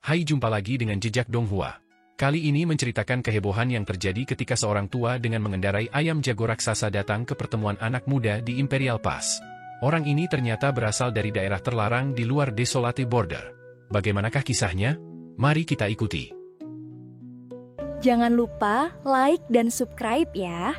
Hai, jumpa lagi dengan Jejak Donghua. Kali ini menceritakan kehebohan yang terjadi ketika seorang tua dengan mengendarai ayam jago raksasa datang ke pertemuan anak muda di Imperial Pass. Orang ini ternyata berasal dari daerah terlarang di luar Desolate Border. Bagaimanakah kisahnya? Mari kita ikuti. Jangan lupa like dan subscribe ya.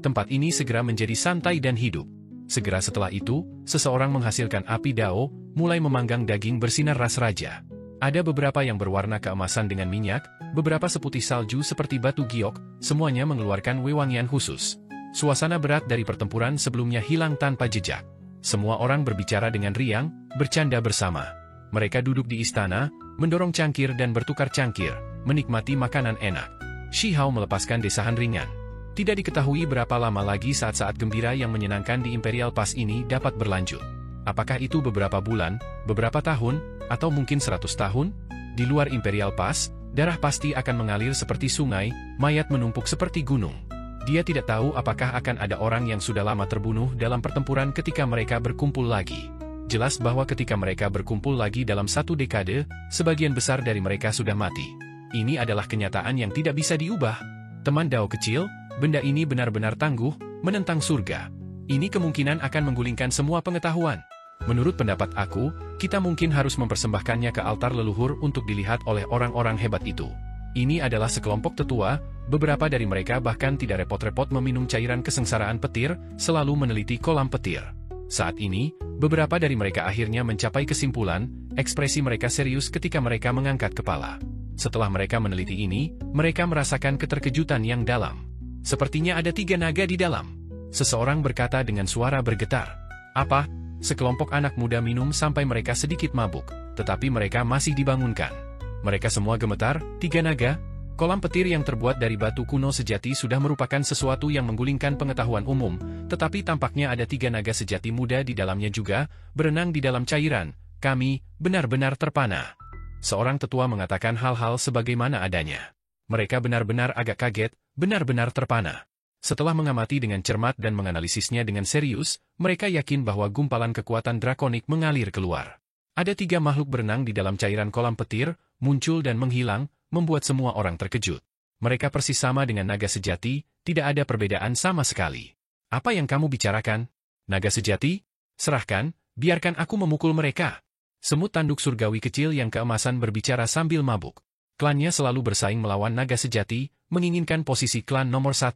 Tempat ini segera menjadi santai dan hidup. Segera setelah itu, seseorang menghasilkan api dao, mulai memanggang daging bersinar ras raja. Ada beberapa yang berwarna keemasan dengan minyak, beberapa seputih salju seperti batu giok, semuanya mengeluarkan wewangian khusus. Suasana berat dari pertempuran sebelumnya hilang tanpa jejak. Semua orang berbicara dengan riang, bercanda bersama. Mereka duduk di istana, mendorong cangkir dan bertukar cangkir, menikmati makanan enak. Shi Hao melepaskan desahan ringan. Tidak diketahui berapa lama lagi saat-saat gembira yang menyenangkan di Imperial Pass ini dapat berlanjut. Apakah itu beberapa bulan, beberapa tahun, atau mungkin 100 tahun? Di luar Imperial Pass, darah pasti akan mengalir seperti sungai, mayat menumpuk seperti gunung. Dia tidak tahu apakah akan ada orang yang sudah lama terbunuh dalam pertempuran ketika mereka berkumpul lagi. Jelas bahwa ketika mereka berkumpul lagi dalam 1 dekade, sebagian besar dari mereka sudah mati. Ini adalah kenyataan yang tidak bisa diubah. Teman Dao kecil, benda ini benar-benar tangguh, menentang surga. Ini kemungkinan akan menggulingkan semua pengetahuan. Menurut pendapat aku, kita mungkin harus mempersembahkannya ke altar leluhur untuk dilihat oleh orang-orang hebat itu. Ini adalah sekelompok tetua, beberapa dari mereka bahkan tidak repot-repot meminum cairan kesengsaraan petir, selalu meneliti kolam petir. Saat ini, beberapa dari mereka akhirnya mencapai kesimpulan, ekspresi mereka serius ketika mereka mengangkat kepala. Setelah mereka meneliti ini, mereka merasakan keterkejutan yang dalam. Sepertinya ada 3 naga di dalam. Seseorang berkata dengan suara bergetar. Apa? Sekelompok anak muda minum sampai mereka sedikit mabuk, tetapi mereka masih dibangunkan. Mereka semua gemetar, 3 naga? Kolam petir yang terbuat dari batu kuno sejati sudah merupakan sesuatu yang menggulingkan pengetahuan umum, tetapi tampaknya ada 3 naga sejati muda di dalamnya juga, berenang di dalam cairan. Kami benar-benar terpana. Seorang tetua mengatakan hal-hal sebagaimana adanya. Mereka benar-benar agak kaget, benar-benar terpana. Setelah mengamati dengan cermat dan menganalisisnya dengan serius, mereka yakin bahwa gumpalan kekuatan drakonik mengalir keluar. Ada 3 makhluk berenang di dalam cairan kolam petir, muncul dan menghilang, membuat semua orang terkejut. Mereka persis sama dengan naga sejati, tidak ada perbedaan sama sekali. Apa yang kamu bicarakan? Naga sejati? Serahkan, biarkan aku memukul mereka. Semut tanduk surgawi kecil yang keemasan berbicara sambil mabuk. Klannya selalu bersaing melawan naga sejati, menginginkan posisi klan nomor 1.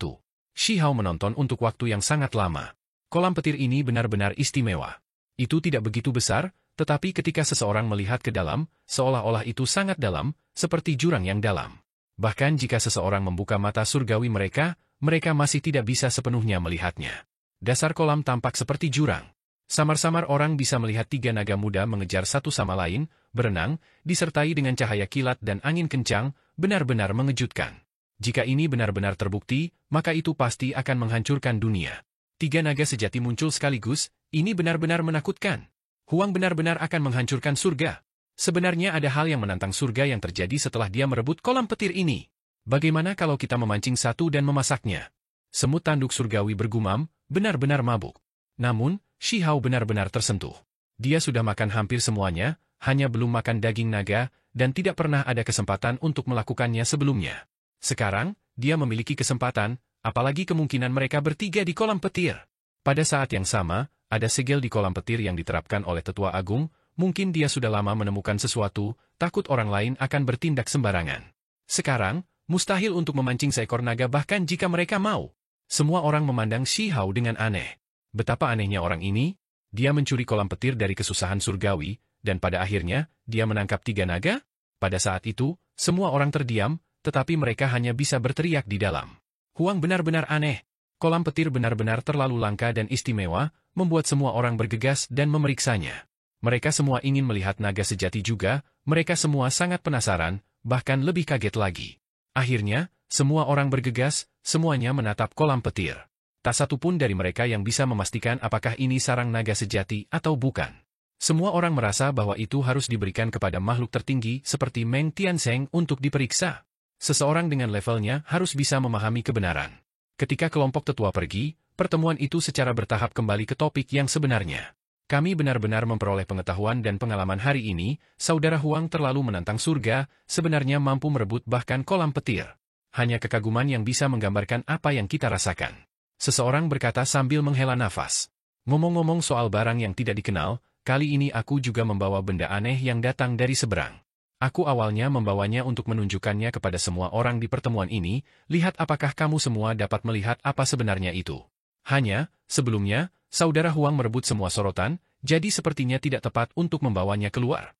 Shi Hao menonton untuk waktu yang sangat lama. Kolam petir ini benar-benar istimewa. Itu tidak begitu besar, tetapi ketika seseorang melihat ke dalam, seolah-olah itu sangat dalam, seperti jurang yang dalam. Bahkan jika seseorang membuka mata surgawi mereka, mereka masih tidak bisa sepenuhnya melihatnya. Dasar kolam tampak seperti jurang. Samar-samar orang bisa melihat 3 naga muda mengejar satu sama lain, berenang, disertai dengan cahaya kilat dan angin kencang, benar-benar mengejutkan. Jika ini benar-benar terbukti, maka itu pasti akan menghancurkan dunia. 3 naga sejati muncul sekaligus, ini benar-benar menakutkan. Huang benar-benar akan menghancurkan surga. Sebenarnya ada hal yang menantang surga yang terjadi setelah dia merebut kolam petir ini. Bagaimana kalau kita memancing satu dan memasaknya? Semut tanduk surgawi bergumam, benar-benar mabuk. Namun, Shi Hao benar-benar tersentuh. Dia sudah makan hampir semuanya, hanya belum makan daging naga, dan tidak pernah ada kesempatan untuk melakukannya sebelumnya. Sekarang, dia memiliki kesempatan, apalagi kemungkinan mereka bertiga di kolam petir. Pada saat yang sama, ada segel di kolam petir yang diterapkan oleh tetua agung, mungkin dia sudah lama menemukan sesuatu, takut orang lain akan bertindak sembarangan. Sekarang, mustahil untuk memancing seekor naga bahkan jika mereka mau. Semua orang memandang Shi Hao dengan aneh. Betapa anehnya orang ini, dia mencuri kolam petir dari kesusahan surgawi, dan pada akhirnya, dia menangkap 3 naga? Pada saat itu, semua orang terdiam, tetapi mereka hanya bisa berteriak di dalam. Huang benar-benar aneh. Kolam petir benar-benar terlalu langka dan istimewa, membuat semua orang bergegas dan memeriksanya. Mereka semua ingin melihat naga sejati juga, mereka semua sangat penasaran, bahkan lebih kaget lagi. Akhirnya, semua orang bergegas, semuanya menatap kolam petir. Tak satu pun dari mereka yang bisa memastikan apakah ini sarang naga sejati atau bukan. Semua orang merasa bahwa itu harus diberikan kepada makhluk tertinggi seperti Meng Tianzeng untuk diperiksa. Seseorang dengan levelnya harus bisa memahami kebenaran. Ketika kelompok tetua pergi, pertemuan itu secara bertahap kembali ke topik yang sebenarnya. Kami benar-benar memperoleh pengetahuan dan pengalaman hari ini, Saudara Huang terlalu menantang surga, sebenarnya mampu merebut bahkan kolam petir. Hanya kekaguman yang bisa menggambarkan apa yang kita rasakan. Seseorang berkata sambil menghela nafas. Ngomong-ngomong soal barang yang tidak dikenal, kali ini aku juga membawa benda aneh yang datang dari seberang. Aku awalnya membawanya untuk menunjukkannya kepada semua orang di pertemuan ini, lihat apakah kamu semua dapat melihat apa sebenarnya itu. Hanya, sebelumnya, Saudara Huang merebut semua sorotan, jadi sepertinya tidak tepat untuk membawanya keluar.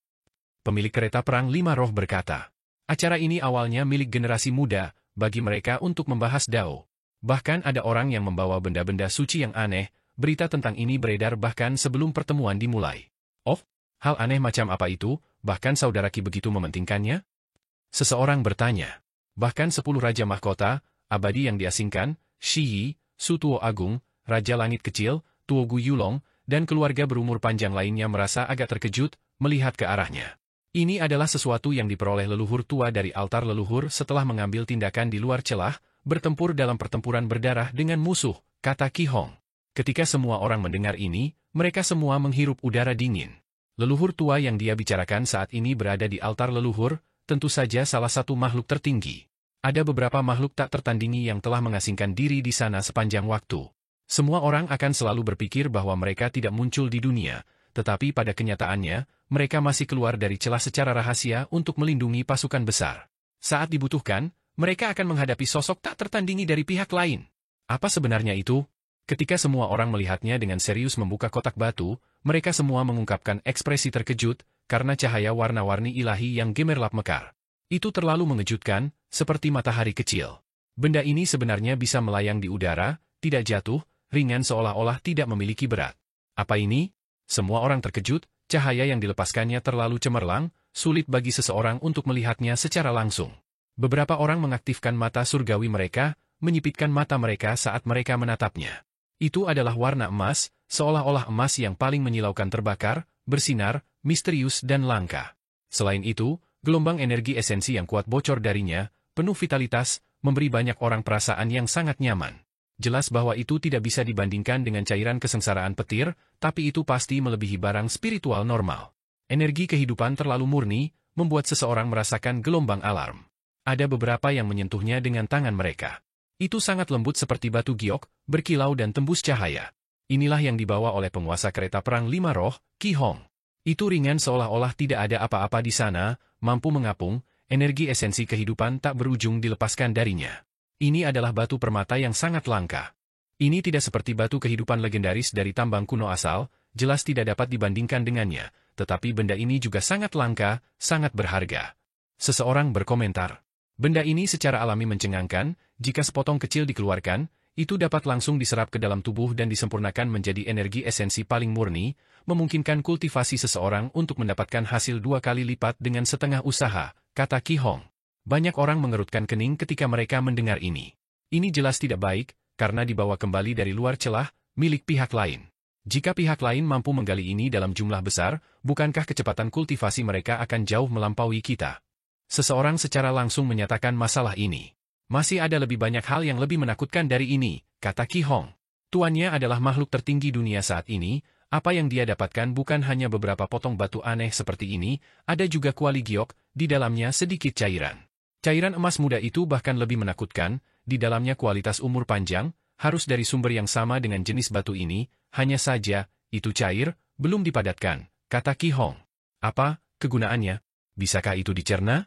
Pemilik kereta perang 5 roh berkata, acara ini awalnya milik generasi muda, bagi mereka untuk membahas Dao. Bahkan ada orang yang membawa benda-benda suci yang aneh, berita tentang ini beredar bahkan sebelum pertemuan dimulai. Oh, hal aneh macam apa itu, bahkan Saudara Qi begitu mementingkannya? Seseorang bertanya. Bahkan 10 Raja Mahkota, abadi yang diasingkan, Shi Yi, Su Tuo Agung, Raja Langit Kecil, Tuo Gu Yulong, dan keluarga berumur panjang lainnya merasa agak terkejut, melihat ke arahnya. Ini adalah sesuatu yang diperoleh leluhur tua dari altar leluhur setelah mengambil tindakan di luar celah, bertempur dalam pertempuran berdarah dengan musuh, kata Qi Hong. Ketika semua orang mendengar ini, mereka semua menghirup udara dingin. Leluhur tua yang dia bicarakan saat ini berada di altar leluhur, tentu saja salah satu makhluk tertinggi. Ada beberapa makhluk tak tertandingi yang telah mengasingkan diri di sana sepanjang waktu. Semua orang akan selalu berpikir bahwa mereka tidak muncul di dunia, tetapi pada kenyataannya, mereka masih keluar dari celah secara rahasia untuk melindungi pasukan besar. Saat dibutuhkan, mereka akan menghadapi sosok tak tertandingi dari pihak lain. Apa sebenarnya itu? Ketika semua orang melihatnya dengan serius membuka kotak batu, mereka semua mengungkapkan ekspresi terkejut, karena cahaya warna-warni ilahi yang gemerlap mekar. Itu terlalu mengejutkan, seperti matahari kecil. Benda ini sebenarnya bisa melayang di udara, tidak jatuh, ringan seolah-olah tidak memiliki berat. Apa ini? Semua orang terkejut, cahaya yang dilepaskannya terlalu cemerlang, sulit bagi seseorang untuk melihatnya secara langsung. Beberapa orang mengaktifkan mata surgawi mereka, menyipitkan mata mereka saat mereka menatapnya. Itu adalah warna emas, seolah-olah emas yang paling menyilaukan terbakar, bersinar, misterius dan langka. Selain itu, gelombang energi esensi yang kuat bocor darinya, penuh vitalitas, memberi banyak orang perasaan yang sangat nyaman. Jelas bahwa itu tidak bisa dibandingkan dengan cairan kesengsaraan petir, tapi itu pasti melebihi barang spiritual normal. Energi kehidupan terlalu murni, membuat seseorang merasakan gelombang alarm. Ada beberapa yang menyentuhnya dengan tangan mereka. Itu sangat lembut seperti batu giok, berkilau dan tembus cahaya. Inilah yang dibawa oleh penguasa kereta perang 5 roh, Qi Hong. Itu ringan seolah-olah tidak ada apa-apa di sana, mampu mengapung, energi esensi kehidupan tak berujung dilepaskan darinya. Ini adalah batu permata yang sangat langka. Ini tidak seperti batu kehidupan legendaris dari tambang kuno asal, jelas tidak dapat dibandingkan dengannya, tetapi benda ini juga sangat langka, sangat berharga. Seseorang berkomentar, benda ini secara alami mencengangkan, jika sepotong kecil dikeluarkan, itu dapat langsung diserap ke dalam tubuh dan disempurnakan menjadi energi esensi paling murni, memungkinkan kultivasi seseorang untuk mendapatkan hasil 2 kali lipat dengan setengah usaha, kata Qi Hong. Banyak orang mengerutkan kening ketika mereka mendengar ini. Ini jelas tidak baik, karena dibawa kembali dari luar celah, milik pihak lain. Jika pihak lain mampu menggali ini dalam jumlah besar, bukankah kecepatan kultivasi mereka akan jauh melampaui kita? Seseorang secara langsung menyatakan masalah ini. Masih ada lebih banyak hal yang lebih menakutkan dari ini, kata Qi Hong. Tuannya adalah makhluk tertinggi dunia saat ini, apa yang dia dapatkan bukan hanya beberapa potong batu aneh seperti ini, ada juga kuali giok, di dalamnya sedikit cairan. Cairan emas muda itu bahkan lebih menakutkan, di dalamnya kualitas umur panjang, harus dari sumber yang sama dengan jenis batu ini, hanya saja, itu cair, belum dipadatkan, kata Qi Hong. Apa, kegunaannya? Bisakah itu dicerna?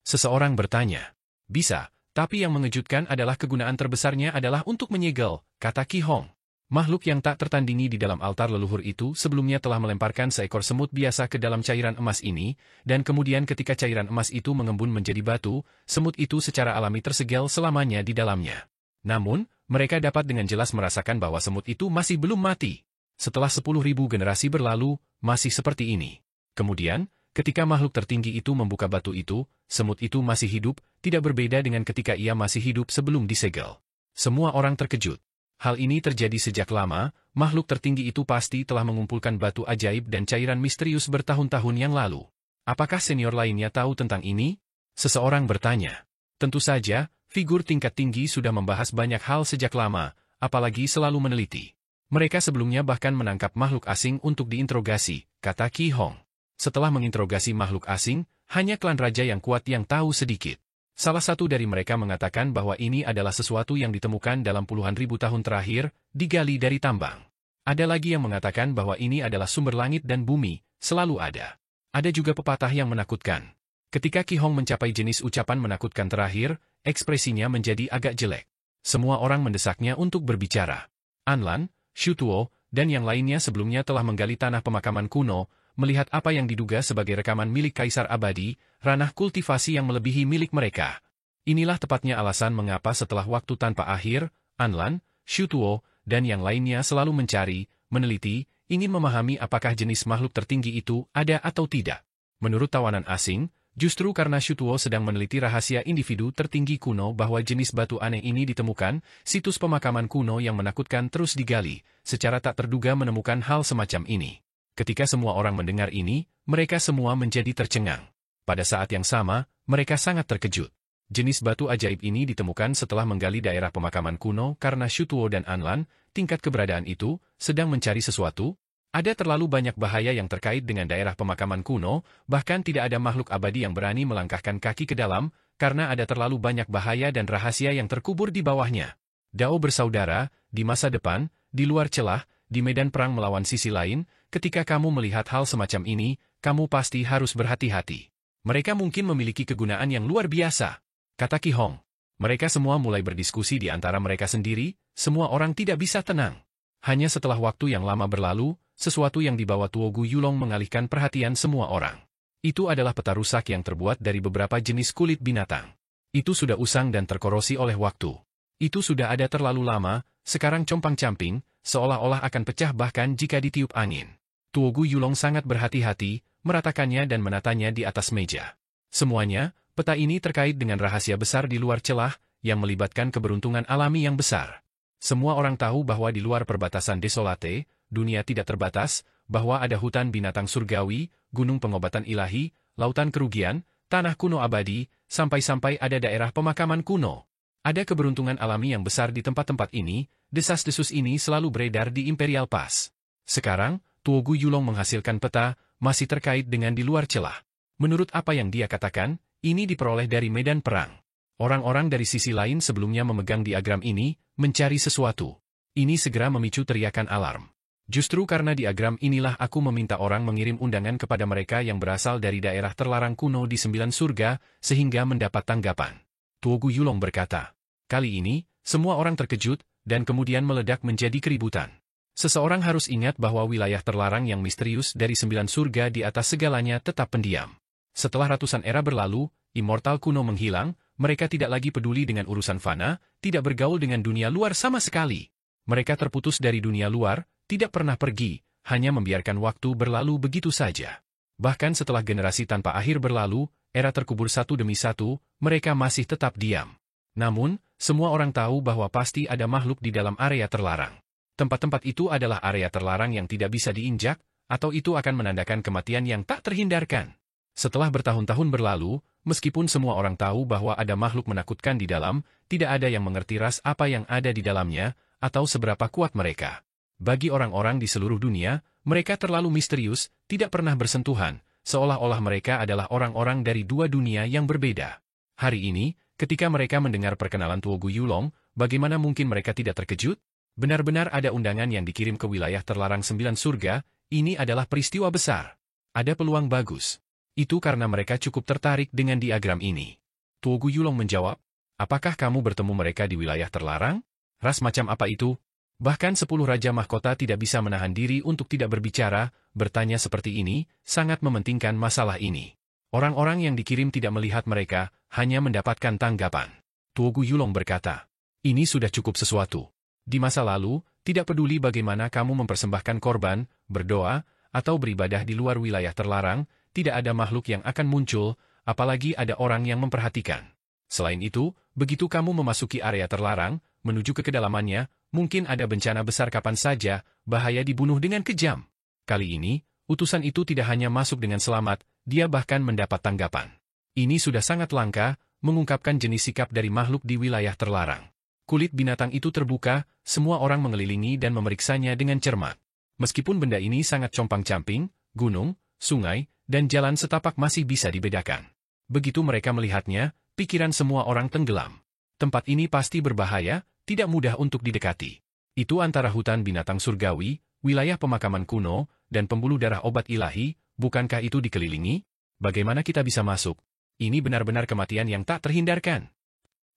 Seseorang bertanya. Bisa, tapi yang mengejutkan adalah kegunaan terbesarnya adalah untuk menyegel, kata Qi Hong. Makhluk yang tak tertandingi di dalam altar leluhur itu sebelumnya telah melemparkan seekor semut biasa ke dalam cairan emas ini, dan kemudian ketika cairan emas itu mengembun menjadi batu, semut itu secara alami tersegel selamanya di dalamnya. Namun, mereka dapat dengan jelas merasakan bahwa semut itu masih belum mati. Setelah 10.000 generasi berlalu, masih seperti ini. Kemudian, ketika makhluk tertinggi itu membuka batu itu, semut itu masih hidup, tidak berbeda dengan ketika ia masih hidup sebelum disegel. Semua orang terkejut. Hal ini terjadi sejak lama, makhluk tertinggi itu pasti telah mengumpulkan batu ajaib dan cairan misterius bertahun-tahun yang lalu. Apakah senior lainnya tahu tentang ini? Seseorang bertanya. Tentu saja, figur tingkat tinggi sudah membahas banyak hal sejak lama, apalagi selalu meneliti. Mereka sebelumnya bahkan menangkap makhluk asing untuk diinterogasi, kata Qi Hong. Setelah menginterogasi makhluk asing, hanya klan raja yang kuat yang tahu sedikit. Salah satu dari mereka mengatakan bahwa ini adalah sesuatu yang ditemukan dalam puluhan ribu tahun terakhir, digali dari tambang. Ada lagi yang mengatakan bahwa ini adalah sumber langit dan bumi, selalu ada. Ada juga pepatah yang menakutkan. Ketika Qi Hong mencapai jenis ucapan menakutkan terakhir, ekspresinya menjadi agak jelek. Semua orang mendesaknya untuk berbicara. Anlan, Xu Tuo, dan yang lainnya sebelumnya telah menggali tanah pemakaman kuno, melihat apa yang diduga sebagai rekaman milik Kaisar Abadi, ranah kultivasi yang melebihi milik mereka. Inilah tepatnya alasan mengapa setelah waktu tanpa akhir, Anlan, Xu Tuo, dan yang lainnya selalu mencari, meneliti, ingin memahami apakah jenis makhluk tertinggi itu ada atau tidak. Menurut tawanan asing, justru karena Xu Tuo sedang meneliti rahasia individu tertinggi kuno bahwa jenis batu aneh ini ditemukan, situs pemakaman kuno yang menakutkan terus digali, secara tak terduga menemukan hal semacam ini. Ketika semua orang mendengar ini, mereka semua menjadi tercengang. Pada saat yang sama, mereka sangat terkejut. Jenis batu ajaib ini ditemukan setelah menggali daerah pemakaman kuno karena Xu Tuo dan Anlan, tingkat keberadaan itu, sedang mencari sesuatu. Ada terlalu banyak bahaya yang terkait dengan daerah pemakaman kuno, bahkan tidak ada makhluk abadi yang berani melangkahkan kaki ke dalam, karena ada terlalu banyak bahaya dan rahasia yang terkubur di bawahnya. Dao bersaudara, di masa depan, di luar celah, di medan perang melawan sisi lain, ketika kamu melihat hal semacam ini, kamu pasti harus berhati-hati. Mereka mungkin memiliki kegunaan yang luar biasa, kata Qi Hong. Mereka semua mulai berdiskusi di antara mereka sendiri, semua orang tidak bisa tenang. Hanya setelah waktu yang lama berlalu, sesuatu yang dibawa Tuo Gu Yulong mengalihkan perhatian semua orang. Itu adalah peta rusak yang terbuat dari beberapa jenis kulit binatang. Itu sudah usang dan terkorosi oleh waktu. Itu sudah ada terlalu lama, sekarang compang-camping, seolah-olah akan pecah bahkan jika ditiup angin. Tuo Gu Yulong sangat berhati-hati, meratakannya dan menatanya di atas meja. Semuanya, peta ini terkait dengan rahasia besar di luar celah, yang melibatkan keberuntungan alami yang besar. Semua orang tahu bahwa di luar perbatasan Desolate, dunia tidak terbatas, bahwa ada hutan binatang surgawi, gunung pengobatan ilahi, lautan kerugian, tanah kuno abadi, sampai-sampai ada daerah pemakaman kuno. Ada keberuntungan alami yang besar di tempat-tempat ini, desas-desus ini selalu beredar di Imperial Pass. Sekarang, Tuo Gu Yulong menghasilkan peta, masih terkait dengan di luar celah. Menurut apa yang dia katakan, ini diperoleh dari medan perang. Orang-orang dari sisi lain sebelumnya memegang diagram ini, mencari sesuatu. Ini segera memicu teriakan alarm. Justru karena diagram inilah aku meminta orang mengirim undangan kepada mereka yang berasal dari daerah terlarang kuno di 9 surga, sehingga mendapat tanggapan. Tuo Gu Yulong berkata. Kali ini, semua orang terkejut, dan kemudian meledak menjadi keributan. Seseorang harus ingat bahwa wilayah terlarang yang misterius dari 9 surga di atas segalanya tetap pendiam. Setelah ratusan era berlalu, immortal kuno menghilang, mereka tidak lagi peduli dengan urusan fana, tidak bergaul dengan dunia luar sama sekali. Mereka terputus dari dunia luar, tidak pernah pergi, hanya membiarkan waktu berlalu begitu saja. Bahkan setelah generasi tanpa akhir berlalu, era terkubur satu demi satu, mereka masih tetap diam. Namun, semua orang tahu bahwa pasti ada makhluk di dalam area terlarang. Tempat-tempat itu adalah area terlarang yang tidak bisa diinjak, atau itu akan menandakan kematian yang tak terhindarkan. Setelah bertahun-tahun berlalu, meskipun semua orang tahu bahwa ada makhluk menakutkan di dalam, tidak ada yang mengerti ras apa yang ada di dalamnya, atau seberapa kuat mereka. Bagi orang-orang di seluruh dunia, mereka terlalu misterius, tidak pernah bersentuhan, seolah-olah mereka adalah orang-orang dari dua dunia yang berbeda. Hari ini, ketika mereka mendengar perkenalan Tuo Gu Yulong, bagaimana mungkin mereka tidak terkejut? Benar-benar ada undangan yang dikirim ke wilayah terlarang 9 surga, ini adalah peristiwa besar. Ada peluang bagus. Itu karena mereka cukup tertarik dengan diagram ini. Tuo Gu Yulong menjawab, apakah kamu bertemu mereka di wilayah terlarang? Ras macam apa itu? Bahkan 10 Raja Mahkota tidak bisa menahan diri untuk tidak berbicara, bertanya seperti ini, sangat mementingkan masalah ini. Orang-orang yang dikirim tidak melihat mereka, hanya mendapatkan tanggapan. Tuo Gu Yulong berkata, ini sudah cukup sesuatu. Di masa lalu, tidak peduli bagaimana kamu mempersembahkan korban, berdoa, atau beribadah di luar wilayah terlarang, tidak ada makhluk yang akan muncul, apalagi ada orang yang memperhatikan. Selain itu, begitu kamu memasuki area terlarang, menuju ke kedalamannya, mungkin ada bencana besar kapan saja, bahaya dibunuh dengan kejam. Kali ini, utusan itu tidak hanya masuk dengan selamat, dia bahkan mendapat tanggapan. Ini sudah sangat langka, mengungkapkan jenis sikap dari makhluk di wilayah terlarang. Kulit binatang itu terbuka, semua orang mengelilingi dan memeriksanya dengan cermat. Meskipun benda ini sangat compang-camping, gunung, sungai, dan jalan setapak masih bisa dibedakan. Begitu mereka melihatnya, pikiran semua orang tenggelam. Tempat ini pasti berbahaya, tidak mudah untuk didekati. Itu antara hutan binatang surgawi, wilayah pemakaman kuno, dan pembuluh darah obat ilahi, bukankah itu dikelilingi? Bagaimana kita bisa masuk? Ini benar-benar kematian yang tak terhindarkan.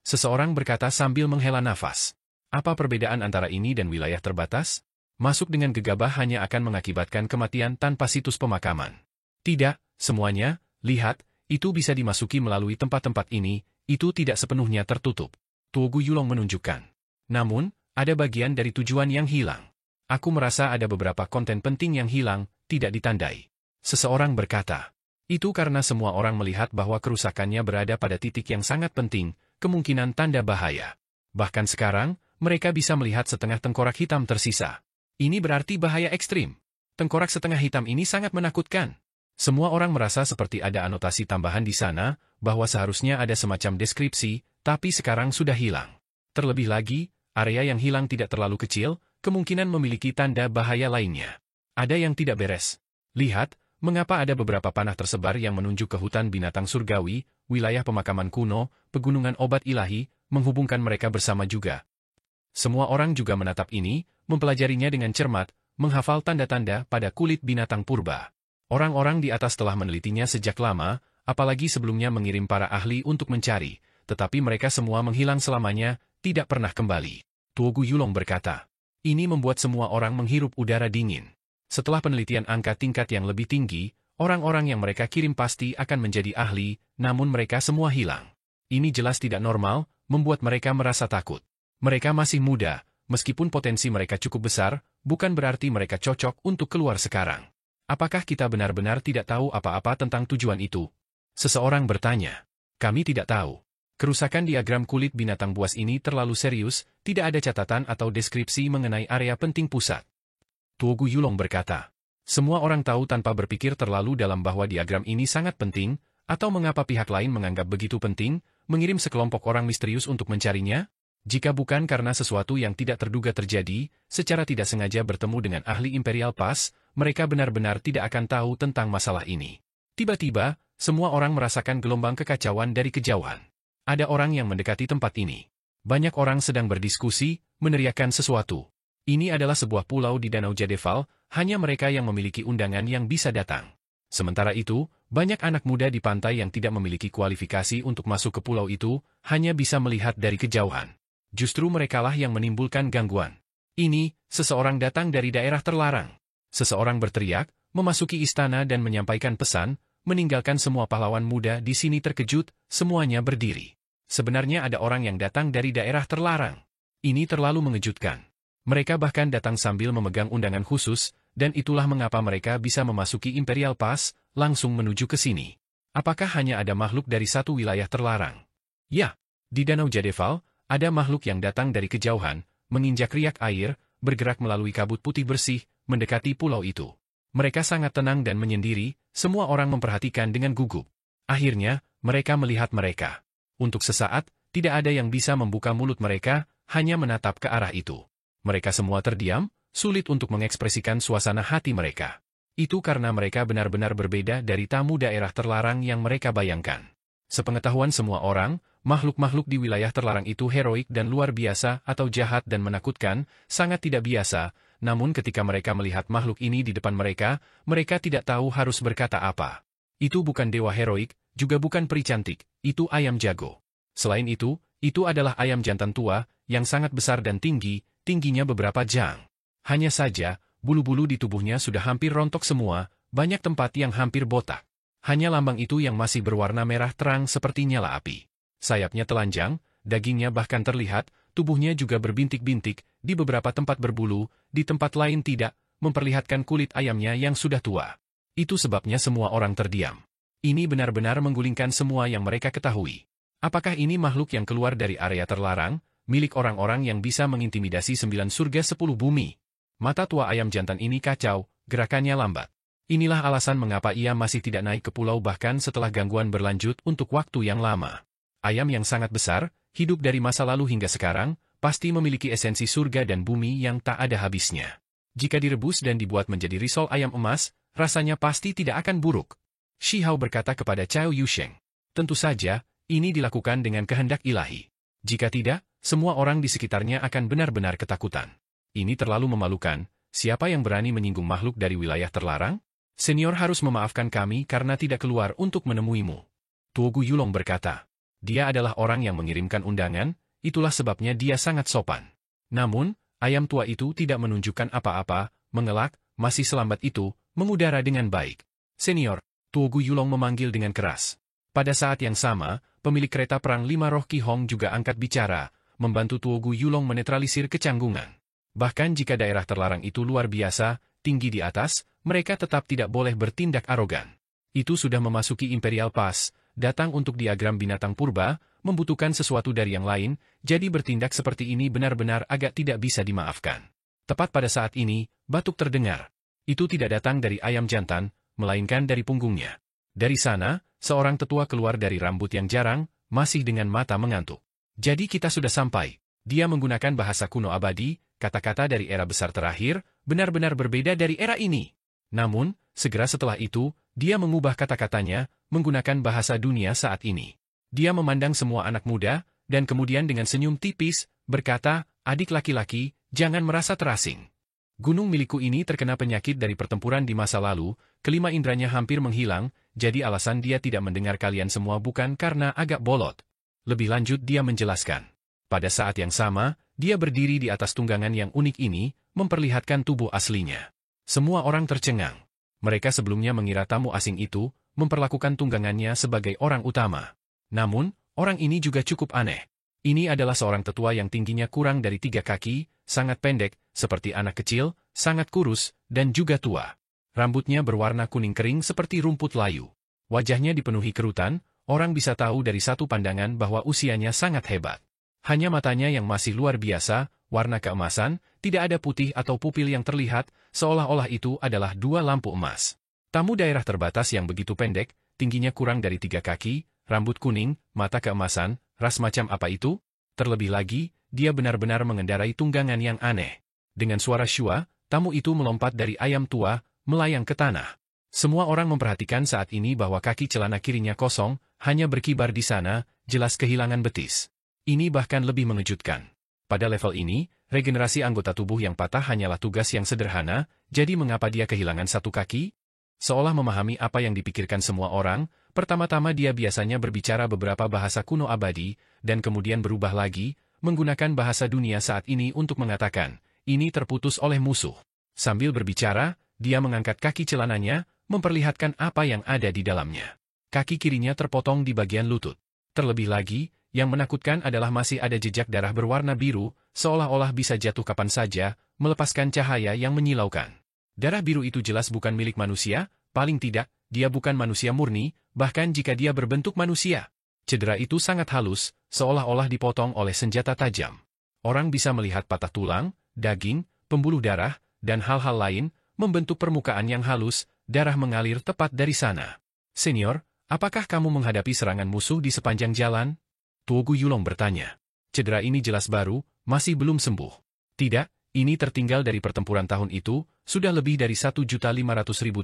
Seseorang berkata sambil menghela nafas. Apa perbedaan antara ini dan wilayah terbatas? Masuk dengan gegabah hanya akan mengakibatkan kematian tanpa situs pemakaman. Tidak, semuanya, lihat, itu bisa dimasuki melalui tempat-tempat ini, itu tidak sepenuhnya tertutup. Tuogu Yulong menunjukkan. Namun, ada bagian dari tujuan yang hilang. Aku merasa ada beberapa konten penting yang hilang, tidak ditandai. Seseorang berkata. Itu karena semua orang melihat bahwa kerusakannya berada pada titik yang sangat penting, kemungkinan tanda bahaya. Bahkan sekarang, mereka bisa melihat setengah tengkorak hitam tersisa. Ini berarti bahaya ekstrim. Tengkorak setengah hitam ini sangat menakutkan. Semua orang merasa seperti ada anotasi tambahan di sana, bahwa seharusnya ada semacam deskripsi, tapi sekarang sudah hilang. Terlebih lagi, area yang hilang tidak terlalu kecil, kemungkinan memiliki tanda bahaya lainnya. Ada yang tidak beres. Lihat, mengapa ada beberapa panah tersebar yang menunjuk ke hutan binatang surgawi, wilayah pemakaman kuno, pegunungan obat ilahi, menghubungkan mereka bersama juga. Semua orang juga menatap ini, mempelajarinya dengan cermat, menghafal tanda-tanda pada kulit binatang purba. Orang-orang di atas telah menelitinya sejak lama, apalagi sebelumnya mengirim para ahli untuk mencari, tetapi mereka semua menghilang selamanya, tidak pernah kembali. Tuogu Yulong berkata. Ini membuat semua orang menghirup udara dingin. Setelah penelitian angka tingkat yang lebih tinggi, orang-orang yang mereka kirim pasti akan menjadi ahli, namun mereka semua hilang. Ini jelas tidak normal, membuat mereka merasa takut. Mereka masih muda, meskipun potensi mereka cukup besar, bukan berarti mereka cocok untuk keluar sekarang. Apakah kita benar-benar tidak tahu apa-apa tentang tujuan itu? Seseorang bertanya. Kami tidak tahu. Kerusakan diagram kulit binatang buas ini terlalu serius, tidak ada catatan atau deskripsi mengenai area penting pusat. Tuogu Yulong berkata. Semua orang tahu tanpa berpikir terlalu dalam bahwa diagram ini sangat penting, atau mengapa pihak lain menganggap begitu penting, mengirim sekelompok orang misterius untuk mencarinya? Jika bukan karena sesuatu yang tidak terduga terjadi, secara tidak sengaja bertemu dengan ahli Imperial Pass, mereka benar-benar tidak akan tahu tentang masalah ini. Tiba-tiba, semua orang merasakan gelombang kekacauan dari kejauhan. Ada orang yang mendekati tempat ini. Banyak orang sedang berdiskusi, meneriakkan sesuatu. Ini adalah sebuah pulau di Danau Jadeval, hanya mereka yang memiliki undangan yang bisa datang. Sementara itu, banyak anak muda di pantai yang tidak memiliki kualifikasi untuk masuk ke pulau itu, hanya bisa melihat dari kejauhan. Justru merekalah yang menimbulkan gangguan. Ini, seseorang datang dari daerah terlarang. Seseorang berteriak, memasuki istana dan menyampaikan pesan, meninggalkan semua pahlawan muda di sini terkejut, semuanya berdiri. Sebenarnya ada orang yang datang dari daerah terlarang. Ini terlalu mengejutkan. Mereka bahkan datang sambil memegang undangan khusus, dan itulah mengapa mereka bisa memasuki Imperial Pass, langsung menuju ke sini. Apakah hanya ada makhluk dari satu wilayah terlarang? Ya, di Danau Jadeval, ada makhluk yang datang dari kejauhan, menginjak riak air, bergerak melalui kabut putih bersih, mendekati pulau itu. Mereka sangat tenang dan menyendiri, semua orang memperhatikan dengan gugup. Akhirnya, mereka melihat mereka. Untuk sesaat, tidak ada yang bisa membuka mulut mereka, hanya menatap ke arah itu. Mereka semua terdiam, sulit untuk mengekspresikan suasana hati mereka. Itu karena mereka benar-benar berbeda dari tamu daerah terlarang yang mereka bayangkan. Sepengetahuan semua orang, makhluk-makhluk di wilayah terlarang itu heroik dan luar biasa atau jahat dan menakutkan, sangat tidak biasa, namun ketika mereka melihat makhluk ini di depan mereka, mereka tidak tahu harus berkata apa. Itu bukan dewa heroik, juga bukan peri cantik, itu ayam jago. Selain itu adalah ayam jantan tua, yang sangat besar dan tinggi, tingginya beberapa jang. Hanya saja, bulu-bulu di tubuhnya sudah hampir rontok semua, banyak tempat yang hampir botak. Hanya lambang itu yang masih berwarna merah terang seperti nyala api. Sayapnya telanjang, dagingnya bahkan terlihat, tubuhnya juga berbintik-bintik, di beberapa tempat berbulu, di tempat lain tidak, memperlihatkan kulit ayamnya yang sudah tua. Itu sebabnya semua orang terdiam. Ini benar-benar menggulingkan semua yang mereka ketahui. Apakah ini makhluk yang keluar dari area terlarang, milik orang-orang yang bisa mengintimidasi 9 surga 10 bumi? Mata tua ayam jantan ini kacau, gerakannya lambat. Inilah alasan mengapa ia masih tidak naik ke pulau bahkan setelah gangguan berlanjut untuk waktu yang lama. Ayam yang sangat besar, hidup dari masa lalu hingga sekarang, pasti memiliki esensi surga dan bumi yang tak ada habisnya. Jika direbus dan dibuat menjadi risol ayam emas, rasanya pasti tidak akan buruk. Shi Hao berkata kepada Cao Yusheng. Tentu saja, ini dilakukan dengan kehendak ilahi. Jika tidak, semua orang di sekitarnya akan benar-benar ketakutan. Ini terlalu memalukan, siapa yang berani menyinggung makhluk dari wilayah terlarang? Senior harus memaafkan kami karena tidak keluar untuk menemuimu. Tuogu Yulong berkata. Dia adalah orang yang mengirimkan undangan, itulah sebabnya dia sangat sopan. Namun, ayam tua itu tidak menunjukkan apa-apa, mengelak, masih selambat itu, mengudara dengan baik. Senior, Tuogu Yulong memanggil dengan keras. Pada saat yang sama, pemilik kereta perang 5 roh Ki Hong juga angkat bicara, membantu Tuogu Yulong menetralisir kecanggungan. Bahkan jika daerah terlarang itu luar biasa, tinggi di atas, mereka tetap tidak boleh bertindak arogan. Itu sudah memasuki Imperial Pass, datang untuk diagram binatang purba, membutuhkan sesuatu dari yang lain, jadi bertindak seperti ini benar-benar agak tidak bisa dimaafkan. Tepat pada saat ini, batuk terdengar. Itu tidak datang dari ayam jantan, melainkan dari punggungnya. Dari sana, seorang tetua keluar dari rambut yang jarang, masih dengan mata mengantuk. Jadi kita sudah sampai. Dia menggunakan bahasa kuno abadi, kata-kata dari era besar terakhir, benar-benar berbeda dari era ini. Namun, segera setelah itu, dia mengubah kata-katanya, menggunakan bahasa dunia saat ini. Dia memandang semua anak muda, dan kemudian dengan senyum tipis, berkata, adik laki-laki, jangan merasa terasing. Gunung milikku ini terkena penyakit dari pertempuran di masa lalu, kelima indranya hampir menghilang, jadi alasan dia tidak mendengar kalian semua bukan karena agak bolot. Lebih lanjut dia menjelaskan. Pada saat yang sama, dia berdiri di atas tunggangan yang unik ini, memperlihatkan tubuh aslinya. Semua orang tercengang. Mereka sebelumnya mengira tamu asing itu, memperlakukan tunggangannya sebagai orang utama. Namun, orang ini juga cukup aneh. Ini adalah seorang tetua yang tingginya kurang dari 3 kaki, sangat pendek, seperti anak kecil, sangat kurus, dan juga tua. Rambutnya berwarna kuning kering seperti rumput layu. Wajahnya dipenuhi kerutan, orang bisa tahu dari satu pandangan bahwa usianya sangat hebat. Hanya matanya yang masih luar biasa, warna keemasan, tidak ada putih atau pupil yang terlihat, seolah-olah itu adalah 2 lampu emas. Tamu daerah terbatas yang begitu pendek, tingginya kurang dari 3 kaki, rambut kuning, mata keemasan, ras macam apa itu? Terlebih lagi, dia benar-benar mengendarai tunggangan yang aneh. Dengan suara syua, tamu itu melompat dari ayam tua, melayang ke tanah. Semua orang memperhatikan saat ini bahwa kaki celana kirinya kosong, hanya berkibar di sana, jelas kehilangan betis. Ini bahkan lebih mengejutkan. Pada level ini, regenerasi anggota tubuh yang patah hanyalah tugas yang sederhana, jadi mengapa dia kehilangan 1 kaki? Seolah memahami apa yang dipikirkan semua orang, pertama-tama dia biasanya berbicara beberapa bahasa kuno abadi, dan kemudian berubah lagi, menggunakan bahasa dunia saat ini untuk mengatakan, ini terputus oleh musuh. Sambil berbicara, dia mengangkat kaki celananya, memperlihatkan apa yang ada di dalamnya. Kaki kirinya terpotong di bagian lutut. Terlebih lagi, yang menakutkan adalah masih ada jejak darah berwarna biru, seolah-olah bisa jatuh kapan saja, melepaskan cahaya yang menyilaukan. Darah biru itu jelas bukan milik manusia, paling tidak, dia bukan manusia murni, bahkan jika dia berbentuk manusia. Cedera itu sangat halus, seolah-olah dipotong oleh senjata tajam. Orang bisa melihat patah tulang, daging, pembuluh darah, dan hal-hal lain, membentuk permukaan yang halus, darah mengalir tepat dari sana. Senior, apakah kamu menghadapi serangan musuh di sepanjang jalan? Tuogu Yulong bertanya. Cedera ini jelas baru, masih belum sembuh. Tidak, ini tertinggal dari pertempuran tahun itu, sudah lebih dari 1.500.000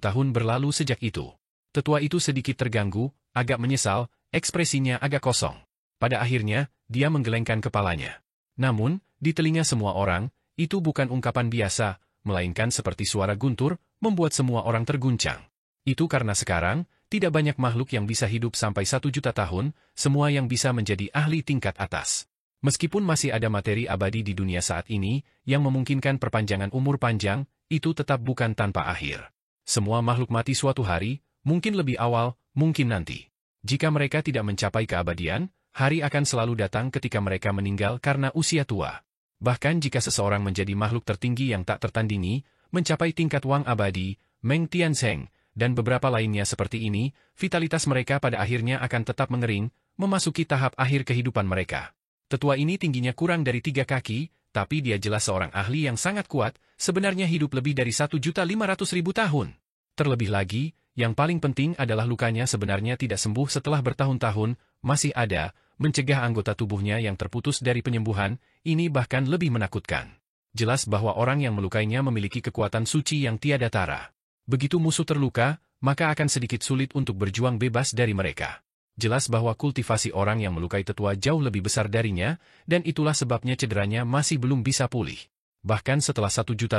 tahun berlalu sejak itu. Tetua itu sedikit terganggu, agak menyesal, ekspresinya agak kosong. Pada akhirnya, dia menggelengkan kepalanya. Namun, di telinga semua orang, itu bukan ungkapan biasa, melainkan seperti suara guntur, membuat semua orang terguncang. Itu karena sekarang, tidak banyak makhluk yang bisa hidup sampai 1 juta tahun, semua yang bisa menjadi ahli tingkat atas. Meskipun masih ada materi abadi di dunia saat ini, yang memungkinkan perpanjangan umur panjang, itu tetap bukan tanpa akhir. Semua makhluk mati suatu hari, mungkin lebih awal, mungkin nanti. Jika mereka tidak mencapai keabadian, hari akan selalu datang ketika mereka meninggal karena usia tua. Bahkan jika seseorang menjadi makhluk tertinggi yang tak tertandingi, mencapai tingkat Wang abadi, Meng Tianzheng, dan beberapa lainnya seperti ini, vitalitas mereka pada akhirnya akan tetap mengering, memasuki tahap akhir kehidupan mereka. Tetua ini tingginya kurang dari 3 kaki, tapi dia jelas seorang ahli yang sangat kuat, sebenarnya hidup lebih dari 1.500.000 tahun. Terlebih lagi, yang paling penting adalah lukanya sebenarnya tidak sembuh setelah bertahun-tahun, masih ada, mencegah anggota tubuhnya yang terputus dari penyembuhan, ini bahkan lebih menakutkan. Jelas bahwa orang yang melukainya memiliki kekuatan suci yang tiada tara. Begitu musuh terluka, maka akan sedikit sulit untuk berjuang bebas dari mereka. Jelas bahwa kultivasi orang yang melukai tetua jauh lebih besar darinya, dan itulah sebabnya cederanya masih belum bisa pulih. Bahkan setelah 1.500.000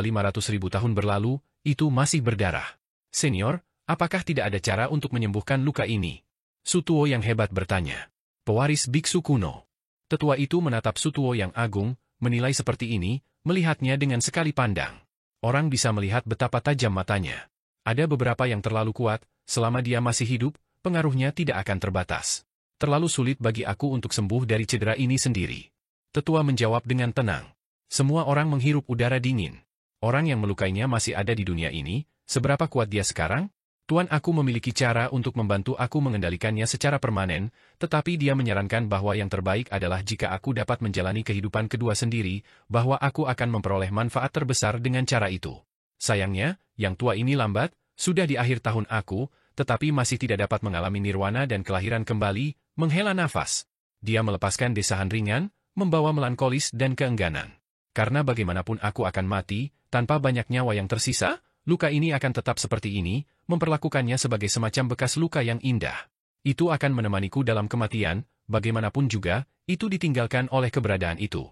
tahun berlalu, itu masih berdarah. Senior, apakah tidak ada cara untuk menyembuhkan luka ini? Sutuo yang hebat bertanya. Pewaris biksu kuno. Tetua itu menatap Sutuo yang agung, menilai seperti ini, melihatnya dengan sekali pandang. Orang bisa melihat betapa tajam matanya. Ada beberapa yang terlalu kuat, selama dia masih hidup, pengaruhnya tidak akan terbatas. Terlalu sulit bagi aku untuk sembuh dari cedera ini sendiri. Tetua menjawab dengan tenang. Semua orang menghirup udara dingin. Orang yang melukainya masih ada di dunia ini, seberapa kuat dia sekarang? Tuan aku memiliki cara untuk membantu aku mengendalikannya secara permanen, tetapi dia menyarankan bahwa yang terbaik adalah jika aku dapat menjalani kehidupan kedua sendiri, bahwa aku akan memperoleh manfaat terbesar dengan cara itu. Sayangnya, yang tua ini lambat, sudah di akhir tahun aku, tetapi masih tidak dapat mengalami nirwana dan kelahiran kembali, menghela nafas. Dia melepaskan desahan ringan, membawa melankolis dan keengganan. Karena bagaimanapun aku akan mati, tanpa banyak nyawa yang tersisa, luka ini akan tetap seperti ini, memperlakukannya sebagai semacam bekas luka yang indah. Itu akan menemaniku dalam kematian, bagaimanapun juga, itu ditinggalkan oleh keberadaan itu.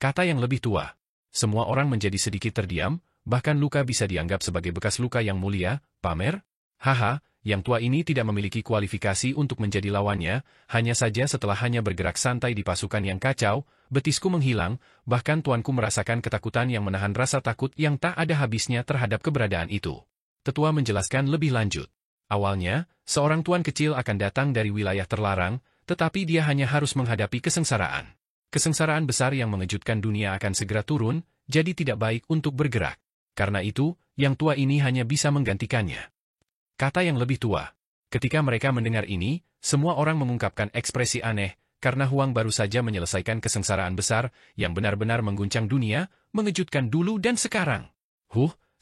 Kata yang lebih tua. Semua orang menjadi sedikit terdiam, bahkan luka bisa dianggap sebagai bekas luka yang mulia, pamer. Haha, yang tua ini tidak memiliki kualifikasi untuk menjadi lawannya, hanya saja setelah hanya bergerak santai di pasukan yang kacau, betisku menghilang, bahkan tuanku merasakan ketakutan yang menahan rasa takut yang tak ada habisnya terhadap keberadaan itu. Tetua menjelaskan lebih lanjut. Awalnya, seorang tuan kecil akan datang dari wilayah terlarang, tetapi dia hanya harus menghadapi kesengsaraan. Kesengsaraan besar yang mengejutkan dunia akan segera turun, jadi tidak baik untuk bergerak. Karena itu, yang tua ini hanya bisa menggantikannya. Kata yang lebih tua. Ketika mereka mendengar ini, semua orang mengungkapkan ekspresi aneh, karena Huang baru saja menyelesaikan kesengsaraan besar yang benar-benar mengguncang dunia, mengejutkan dulu dan sekarang.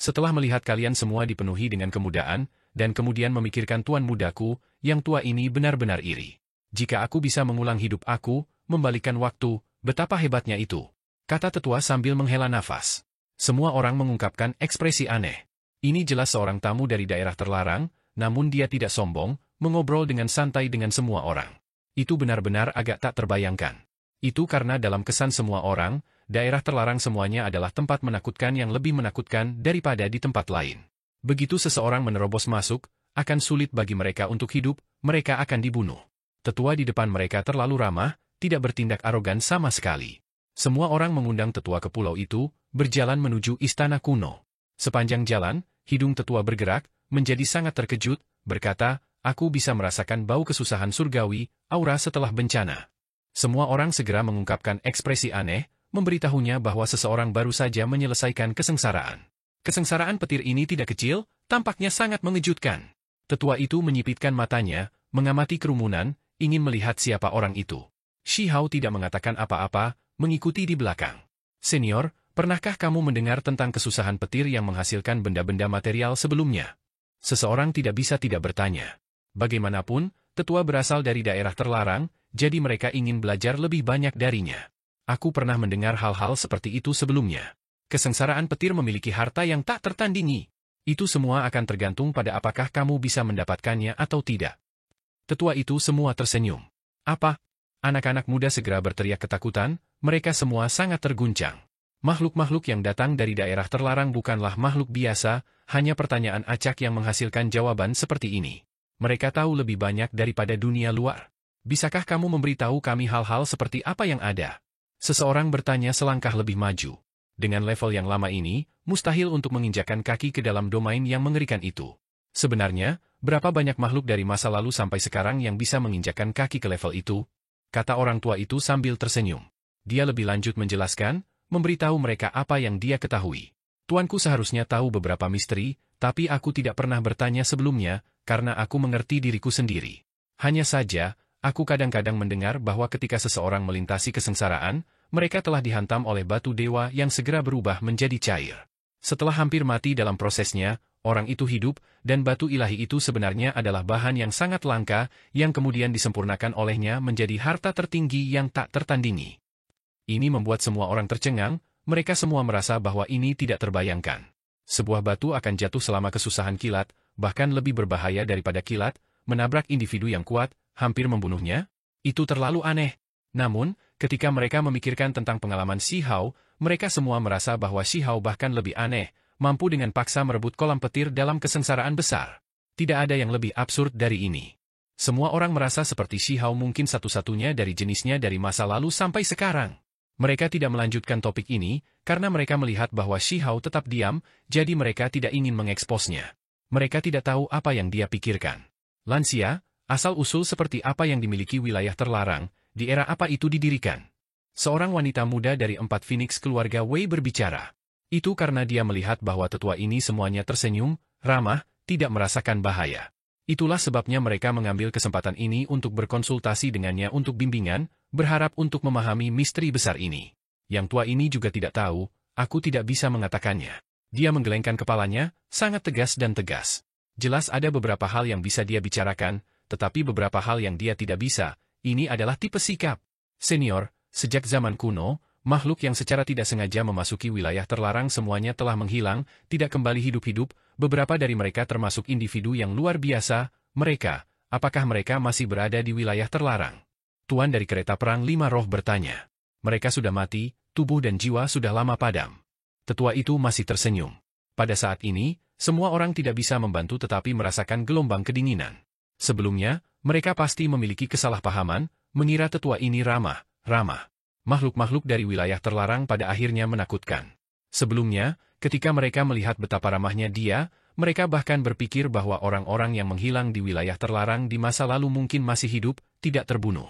Setelah melihat kalian semua dipenuhi dengan kemudahan, dan kemudian memikirkan tuan mudaku, yang tua ini benar-benar iri. Jika aku bisa mengulang hidup aku, membalikan waktu, betapa hebatnya itu. Kata tetua sambil menghela nafas. Semua orang mengungkapkan ekspresi aneh. Ini jelas seorang tamu dari daerah terlarang, namun dia tidak sombong, mengobrol dengan santai dengan semua orang. Itu benar-benar agak tak terbayangkan. Itu karena dalam kesan semua orang, daerah terlarang semuanya adalah tempat menakutkan yang lebih menakutkan daripada di tempat lain. Begitu seseorang menerobos masuk, akan sulit bagi mereka untuk hidup, mereka akan dibunuh. Tetua di depan mereka terlalu ramah, tidak bertindak arogan sama sekali. Semua orang mengundang tetua ke pulau itu, berjalan menuju istana kuno. Sepanjang jalan, hidung tetua bergerak, menjadi sangat terkejut, berkata, aku bisa merasakan bau kesusahan surgawi, aura setelah bencana. Semua orang segera mengungkapkan ekspresi aneh, memberitahunya bahwa seseorang baru saja menyelesaikan kesengsaraan. Kesengsaraan petir ini tidak kecil, tampaknya sangat mengejutkan. Tetua itu menyipitkan matanya, mengamati kerumunan, ingin melihat siapa orang itu. Shi Hao tidak mengatakan apa-apa, mengikuti di belakang. Senior, pernahkah kamu mendengar tentang kesusahan petir yang menghasilkan benda-benda material sebelumnya? Seseorang tidak bisa tidak bertanya. Bagaimanapun, tetua berasal dari daerah terlarang, jadi mereka ingin belajar lebih banyak darinya. Aku pernah mendengar hal-hal seperti itu sebelumnya. Kesengsaraan petir memiliki harta yang tak tertandingi. Itu semua akan tergantung pada apakah kamu bisa mendapatkannya atau tidak. Tetua itu semua tersenyum. Apa? Anak-anak muda segera berteriak ketakutan, mereka semua sangat terguncang. Makhluk-makhluk yang datang dari daerah terlarang bukanlah makhluk biasa, hanya pertanyaan acak yang menghasilkan jawaban seperti ini. Mereka tahu lebih banyak daripada dunia luar. Bisakah kamu memberitahu kami hal-hal seperti apa yang ada? Seseorang bertanya selangkah lebih maju. Dengan level yang lama ini, mustahil untuk menginjakkan kaki ke dalam domain yang mengerikan itu. Sebenarnya, berapa banyak makhluk dari masa lalu sampai sekarang yang bisa menginjakkan kaki ke level itu? Kata orang tua itu sambil tersenyum. Dia lebih lanjut menjelaskan, memberitahu mereka apa yang dia ketahui. Tuanku seharusnya tahu beberapa misteri, tapi aku tidak pernah bertanya sebelumnya, karena aku mengerti diriku sendiri. Hanya saja, aku kadang-kadang mendengar bahwa ketika seseorang melintasi kesengsaraan, mereka telah dihantam oleh batu dewa yang segera berubah menjadi cair. Setelah hampir mati dalam prosesnya, orang itu hidup, dan batu ilahi itu sebenarnya adalah bahan yang sangat langka, yang kemudian disempurnakan olehnya menjadi harta tertinggi yang tak tertandingi. Ini membuat semua orang tercengang, mereka semua merasa bahwa ini tidak terbayangkan. Sebuah batu akan jatuh selama kesusahan kilat, bahkan lebih berbahaya daripada kilat, menabrak individu yang kuat, hampir membunuhnya. Itu terlalu aneh. Namun, ketika mereka memikirkan tentang pengalaman Shi Hao, mereka semua merasa bahwa Shi Hao bahkan lebih aneh, mampu dengan paksa merebut kolam petir dalam kesengsaraan besar. Tidak ada yang lebih absurd dari ini. Semua orang merasa seperti Shi Hao mungkin satu-satunya dari jenisnya dari masa lalu sampai sekarang. Mereka tidak melanjutkan topik ini, karena mereka melihat bahwa Shi Hao tetap diam, jadi mereka tidak ingin mengeksposnya. Mereka tidak tahu apa yang dia pikirkan. Lansia, asal-usul seperti apa yang dimiliki wilayah terlarang, di era apa itu didirikan? Seorang wanita muda dari 4 Phoenix keluarga Wei berbicara. Itu karena dia melihat bahwa tetua ini semuanya tersenyum, ramah, tidak merasakan bahaya. Itulah sebabnya mereka mengambil kesempatan ini untuk berkonsultasi dengannya untuk bimbingan, berharap untuk memahami misteri besar ini. Yang tua ini juga tidak tahu, aku tidak bisa mengatakannya. Dia menggelengkan kepalanya, sangat tegas dan tegas. Jelas ada beberapa hal yang bisa dia bicarakan, tetapi beberapa hal yang dia tidak bisa, ini adalah tipe sikap. Senior, sejak zaman kuno, makhluk yang secara tidak sengaja memasuki wilayah terlarang semuanya telah menghilang, tidak kembali hidup-hidup, beberapa dari mereka termasuk individu yang luar biasa, mereka, apakah mereka masih berada di wilayah terlarang? Tuan dari kereta perang 5 roh bertanya. Mereka sudah mati, tubuh dan jiwa sudah lama padam. Tetua itu masih tersenyum. Pada saat ini, semua orang tidak bisa membantu tetapi merasakan gelombang kedinginan. Sebelumnya, mereka pasti memiliki kesalahpahaman, mengira tetua ini ramah. Makhluk-makhluk dari wilayah terlarang pada akhirnya menakutkan. Sebelumnya, ketika mereka melihat betapa ramahnya dia, mereka bahkan berpikir bahwa orang-orang yang menghilang di wilayah terlarang di masa lalu mungkin masih hidup, tidak terbunuh.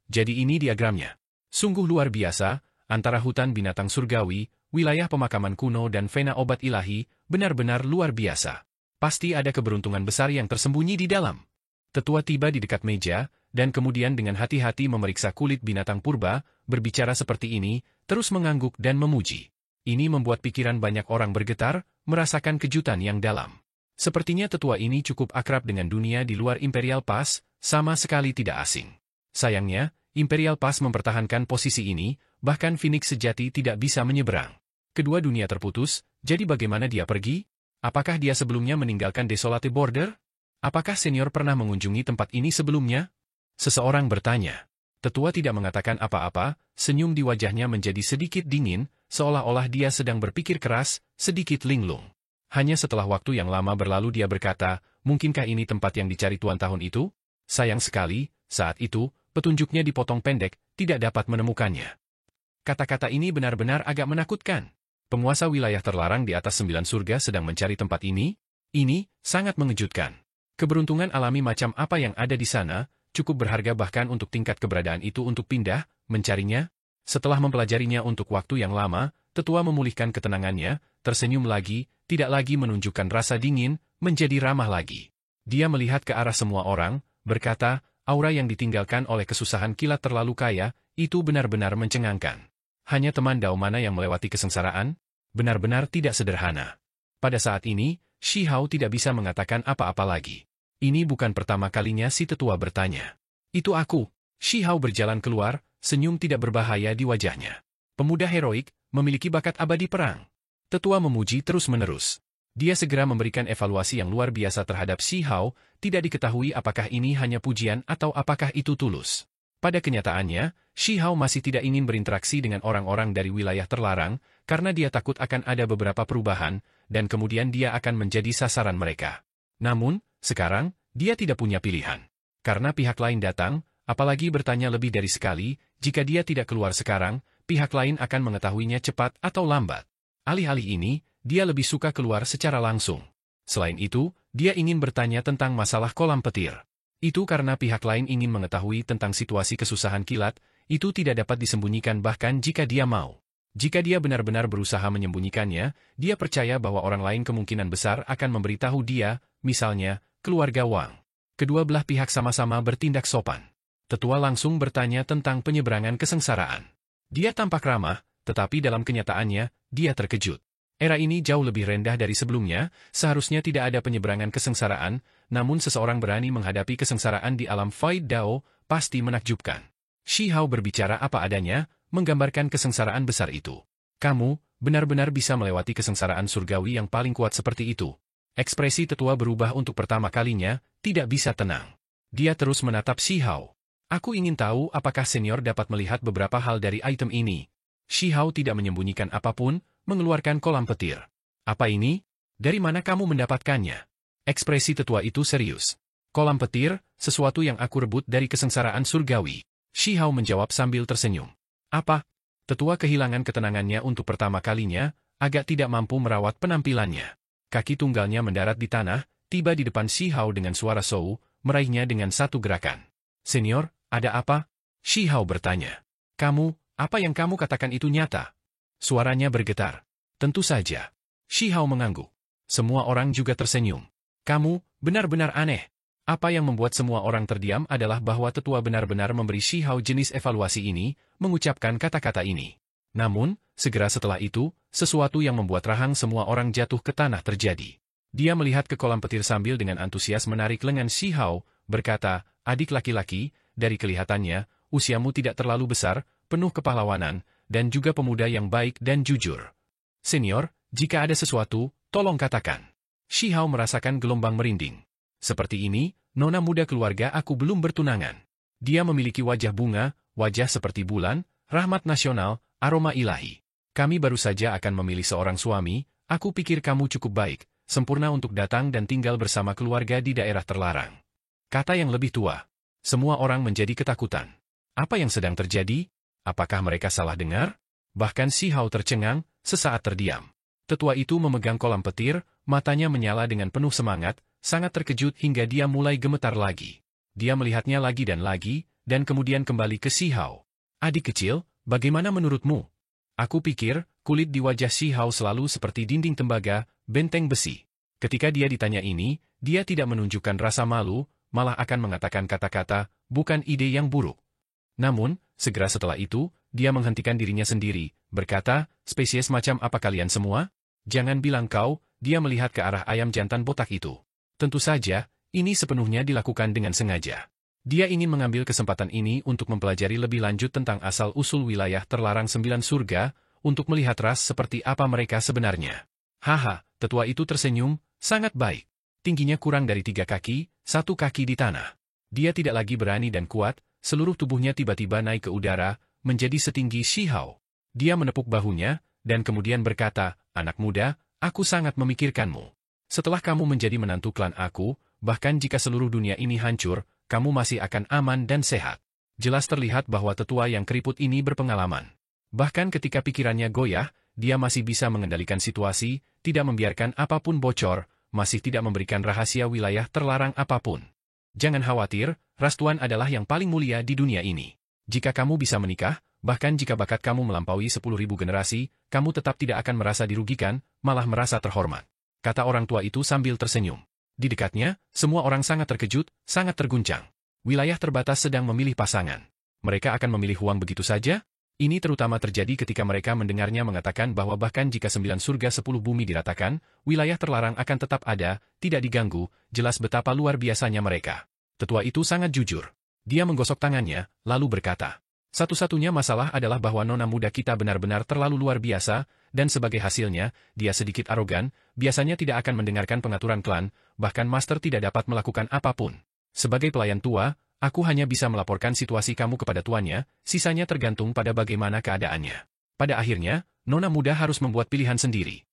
Jadi ini diagramnya. Sungguh luar biasa, antara hutan binatang surgawi, wilayah pemakaman kuno dan vena obat ilahi, benar-benar luar biasa. Pasti ada keberuntungan besar yang tersembunyi di dalam. Tetua tiba di dekat meja, dan kemudian dengan hati-hati memeriksa kulit binatang purba, berbicara seperti ini, terus mengangguk dan memuji. Ini membuat pikiran banyak orang bergetar, merasakan kejutan yang dalam. Sepertinya tetua ini cukup akrab dengan dunia di luar Imperial Pass, sama sekali tidak asing. Sayangnya, Imperial Pass mempertahankan posisi ini, bahkan Phoenix sejati tidak bisa menyeberang. Kedua dunia terputus, jadi bagaimana dia pergi? Apakah dia sebelumnya meninggalkan Desolate Border? Apakah senior pernah mengunjungi tempat ini sebelumnya? Seseorang bertanya. Tetua tidak mengatakan apa-apa, senyum di wajahnya menjadi sedikit dingin, seolah-olah dia sedang berpikir keras, sedikit linglung. Hanya setelah waktu yang lama berlalu dia berkata, mungkinkah ini tempat yang dicari tuan tahun itu? Sayang sekali, saat itu, petunjuknya dipotong pendek, tidak dapat menemukannya. Kata-kata ini benar-benar agak menakutkan. Penguasa wilayah terlarang di atas 9 surga sedang mencari tempat ini? Ini sangat mengejutkan. Keberuntungan alami macam apa yang ada di sana, cukup berharga bahkan untuk tingkat keberadaan itu untuk pindah, mencarinya. Setelah mempelajarinya untuk waktu yang lama, tetua memulihkan ketenangannya, tersenyum lagi, tidak lagi menunjukkan rasa dingin, menjadi ramah lagi. Dia melihat ke arah semua orang, berkata, aura yang ditinggalkan oleh kesusahan kilat terlalu kaya, itu benar-benar mencengangkan. Hanya teman Dao mana yang melewati kesengsaraan? Benar-benar tidak sederhana. Pada saat ini, Shi Hao tidak bisa mengatakan apa-apa lagi. Ini bukan pertama kalinya si tetua bertanya. Itu aku. Shi Hao berjalan keluar, senyum tidak berbahaya di wajahnya. Pemuda heroik, memiliki bakat abadi perang. Tetua memuji terus-menerus. Dia segera memberikan evaluasi yang luar biasa terhadap Shi Hao, tidak diketahui apakah ini hanya pujian atau apakah itu tulus. Pada kenyataannya, Shi Hao masih tidak ingin berinteraksi dengan orang-orang dari wilayah terlarang, karena dia takut akan ada beberapa perubahan, dan kemudian dia akan menjadi sasaran mereka. Namun, sekarang, dia tidak punya pilihan. Karena pihak lain datang, apalagi bertanya lebih dari sekali, jika dia tidak keluar sekarang, pihak lain akan mengetahuinya cepat atau lambat. Alih-alih ini, dia lebih suka keluar secara langsung. Selain itu, dia ingin bertanya tentang masalah kolam petir. Itu karena pihak lain ingin mengetahui tentang situasi kesusahan kilat, itu tidak dapat disembunyikan bahkan jika dia mau. Jika dia benar-benar berusaha menyembunyikannya, dia percaya bahwa orang lain kemungkinan besar akan memberitahu dia, misalnya, keluarga Wang. Kedua belah pihak sama-sama bertindak sopan. Tetua langsung bertanya tentang penyeberangan kesengsaraan. Dia tampak ramah, tetapi dalam kenyataannya, dia terkejut. Era ini jauh lebih rendah dari sebelumnya, seharusnya tidak ada penyeberangan kesengsaraan, namun seseorang berani menghadapi kesengsaraan di alam Void Dao, pasti menakjubkan. Shi Hao berbicara apa adanya, menggambarkan kesengsaraan besar itu. Kamu, benar-benar bisa melewati kesengsaraan surgawi yang paling kuat seperti itu. Ekspresi tetua berubah untuk pertama kalinya, tidak bisa tenang. Dia terus menatap Shi Hao. Aku ingin tahu apakah senior dapat melihat beberapa hal dari item ini. Shi Hao tidak menyembunyikan apapun, mengeluarkan kolam petir. Apa ini? Dari mana kamu mendapatkannya? Ekspresi tetua itu serius. Kolam petir, sesuatu yang aku rebut dari kesengsaraan surgawi. Shi Hao menjawab sambil tersenyum. Apa? Tetua kehilangan ketenangannya untuk pertama kalinya, agak tidak mampu merawat penampilannya. Kaki tunggalnya mendarat di tanah, tiba di depan Shi Hao dengan suara Sou, meraihnya dengan satu gerakan. Senior, ada apa? Shi Hao bertanya. Kamu, apa yang kamu katakan itu nyata? Suaranya bergetar. Tentu saja. Shi Hao mengangguk. Semua orang juga tersenyum. Kamu, benar-benar aneh. Apa yang membuat semua orang terdiam adalah bahwa tetua benar-benar memberi Shi Hao jenis evaluasi ini, mengucapkan kata-kata ini. Namun, segera setelah itu, sesuatu yang membuat rahang semua orang jatuh ke tanah terjadi. Dia melihat ke kolam petir sambil dengan antusias menarik lengan Shi Hao, berkata, adik laki-laki, dari kelihatannya, usiamu tidak terlalu besar, penuh kepahlawanan, dan juga pemuda yang baik dan jujur. Senior, jika ada sesuatu, tolong katakan. Shi Hao merasakan gelombang merinding. Seperti ini, nona muda keluarga aku belum bertunangan. Dia memiliki wajah bunga, wajah seperti bulan, rahmat nasional, aroma ilahi. Kami baru saja akan memilih seorang suami, aku pikir kamu cukup baik, sempurna untuk datang dan tinggal bersama keluarga di daerah terlarang. Kata yang lebih tua. Semua orang menjadi ketakutan. Apa yang sedang terjadi? Apakah mereka salah dengar? Bahkan Shi Hao tercengang, sesaat terdiam. Tetua itu memegang kolam petir, matanya menyala dengan penuh semangat, sangat terkejut hingga dia mulai gemetar lagi. Dia melihatnya lagi, dan kemudian kembali ke Shi Hao. Adik kecil, bagaimana menurutmu? Aku pikir, kulit di wajah Shi Hao selalu seperti dinding tembaga, benteng besi. Ketika dia ditanya ini, dia tidak menunjukkan rasa malu, malah akan mengatakan kata-kata, bukan ide yang buruk. Namun, segera setelah itu, dia menghentikan dirinya sendiri, berkata, spesies macam apa kalian semua? Jangan bilang kau, dia melihat ke arah ayam jantan botak itu. Tentu saja, ini sepenuhnya dilakukan dengan sengaja. Dia ingin mengambil kesempatan ini untuk mempelajari lebih lanjut tentang asal-usul wilayah terlarang 9 surga, untuk melihat ras seperti apa mereka sebenarnya. Haha, tetua itu tersenyum, sangat baik. Tingginya kurang dari 3 kaki, 1 kaki di tanah. Dia tidak lagi berani dan kuat, seluruh tubuhnya tiba-tiba naik ke udara, menjadi setinggi Shi Hao. Dia menepuk bahunya, dan kemudian berkata, anak muda, aku sangat memikirkanmu. Setelah kamu menjadi menantu klan aku, bahkan jika seluruh dunia ini hancur, kamu masih akan aman dan sehat. Jelas terlihat bahwa tetua yang keriput ini berpengalaman. Bahkan ketika pikirannya goyah, dia masih bisa mengendalikan situasi, tidak membiarkan apapun bocor, masih tidak memberikan rahasia wilayah terlarang apapun. Jangan khawatir, ras Tuan adalah yang paling mulia di dunia ini. Jika kamu bisa menikah, bahkan jika bakat kamu melampaui 10.000 generasi, kamu tetap tidak akan merasa dirugikan, malah merasa terhormat. Kata orang tua itu sambil tersenyum. Di dekatnya, semua orang sangat terkejut, sangat terguncang. Wilayah terbatas sedang memilih pasangan. Mereka akan memilih Huang begitu saja? Ini terutama terjadi ketika mereka mendengarnya mengatakan bahwa bahkan jika 9 surga 10 bumi diratakan, wilayah terlarang akan tetap ada, tidak diganggu, jelas betapa luar biasanya mereka. Tetua itu sangat jujur. Dia menggosok tangannya, lalu berkata, satu-satunya masalah adalah bahwa nona muda kita benar-benar terlalu luar biasa, dan sebagai hasilnya, dia sedikit arogan, biasanya tidak akan mendengarkan pengaturan klan, bahkan master tidak dapat melakukan apapun. Sebagai pelayan tua, aku hanya bisa melaporkan situasi kamu kepada tuannya, sisanya tergantung pada bagaimana keadaannya. Pada akhirnya, nona muda harus membuat pilihan sendiri.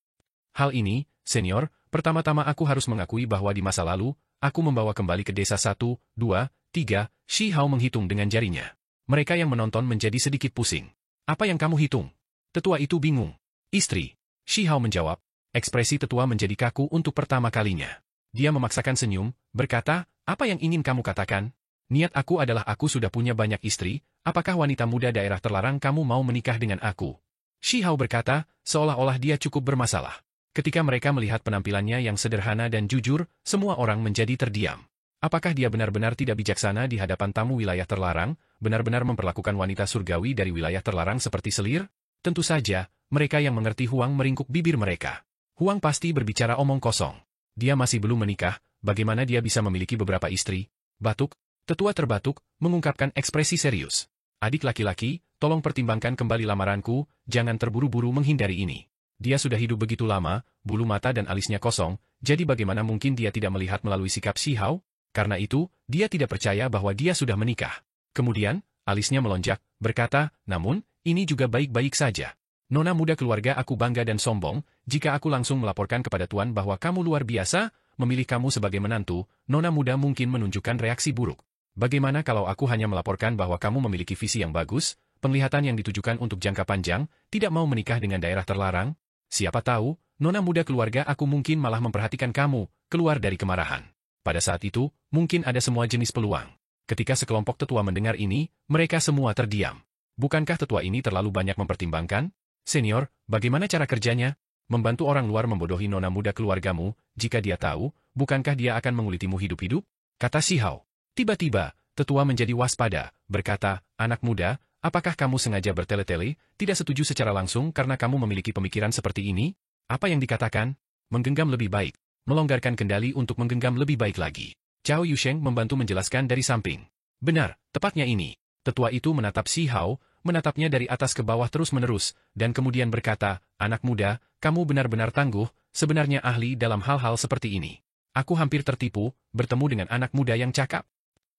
Hal ini, senior, pertama-tama aku harus mengakui bahwa di masa lalu, aku membawa kembali ke desa 1, 2, 3, Shi Hao menghitung dengan jarinya. Mereka yang menonton menjadi sedikit pusing. Apa yang kamu hitung? Tetua itu bingung. Istri. Shi Hao menjawab. Ekspresi tetua menjadi kaku untuk pertama kalinya. Dia memaksakan senyum, berkata, apa yang ingin kamu katakan? Niat aku adalah aku sudah punya banyak istri, apakah wanita muda daerah terlarang kamu mau menikah dengan aku? Shi Hao berkata, seolah-olah dia cukup bermasalah. Ketika mereka melihat penampilannya yang sederhana dan jujur, semua orang menjadi terdiam. Apakah dia benar-benar tidak bijaksana di hadapan tamu wilayah terlarang, benar-benar memperlakukan wanita surgawi dari wilayah terlarang seperti selir? Tentu saja, mereka yang mengerti Huang meringkuk bibir mereka. Huang pasti berbicara omong kosong. Dia masih belum menikah, bagaimana dia bisa memiliki beberapa istri? Batuk, tetua terbatuk, mengungkapkan ekspresi serius. Adik laki-laki, tolong pertimbangkan kembali lamaranku, jangan terburu-buru menghindari ini. Dia sudah hidup begitu lama, bulu mata dan alisnya kosong, jadi bagaimana mungkin dia tidak melihat melalui sikap Shi Hao? Karena itu, dia tidak percaya bahwa dia sudah menikah. Kemudian, alisnya melonjak, berkata, namun, ini juga baik-baik saja. Nona muda keluarga aku bangga dan sombong, jika aku langsung melaporkan kepada Tuan bahwa kamu luar biasa, memilih kamu sebagai menantu, Nona muda mungkin menunjukkan reaksi buruk. Bagaimana kalau aku hanya melaporkan bahwa kamu memiliki visi yang bagus, penglihatan yang ditujukan untuk jangka panjang, tidak mau menikah dengan daerah terlarang? Siapa tahu, Nona muda keluarga aku mungkin malah memperhatikan kamu, keluar dari kemarahan. Pada saat itu, mungkin ada semua jenis peluang. Ketika sekelompok tetua mendengar ini, mereka semua terdiam. Bukankah tetua ini terlalu banyak mempertimbangkan? Senior, bagaimana cara kerjanya? Membantu orang luar membodohi nona muda keluargamu, jika dia tahu, bukankah dia akan mengulitimu hidup-hidup? Kata Shi Hao. Tiba-tiba, tetua menjadi waspada, berkata, anak muda, apakah kamu sengaja bertele-tele, tidak setuju secara langsung karena kamu memiliki pemikiran seperti ini? Apa yang dikatakan? Menggenggam lebih baik. Melonggarkan kendali untuk menggenggam lebih baik lagi. Cao Yusheng membantu menjelaskan dari samping. Benar, tepatnya ini. Tetua itu menatap Shi Hao, menatapnya dari atas ke bawah terus-menerus, dan kemudian berkata, anak muda, kamu benar-benar tangguh, sebenarnya ahli dalam hal-hal seperti ini. Aku hampir tertipu, bertemu dengan anak muda yang cakap.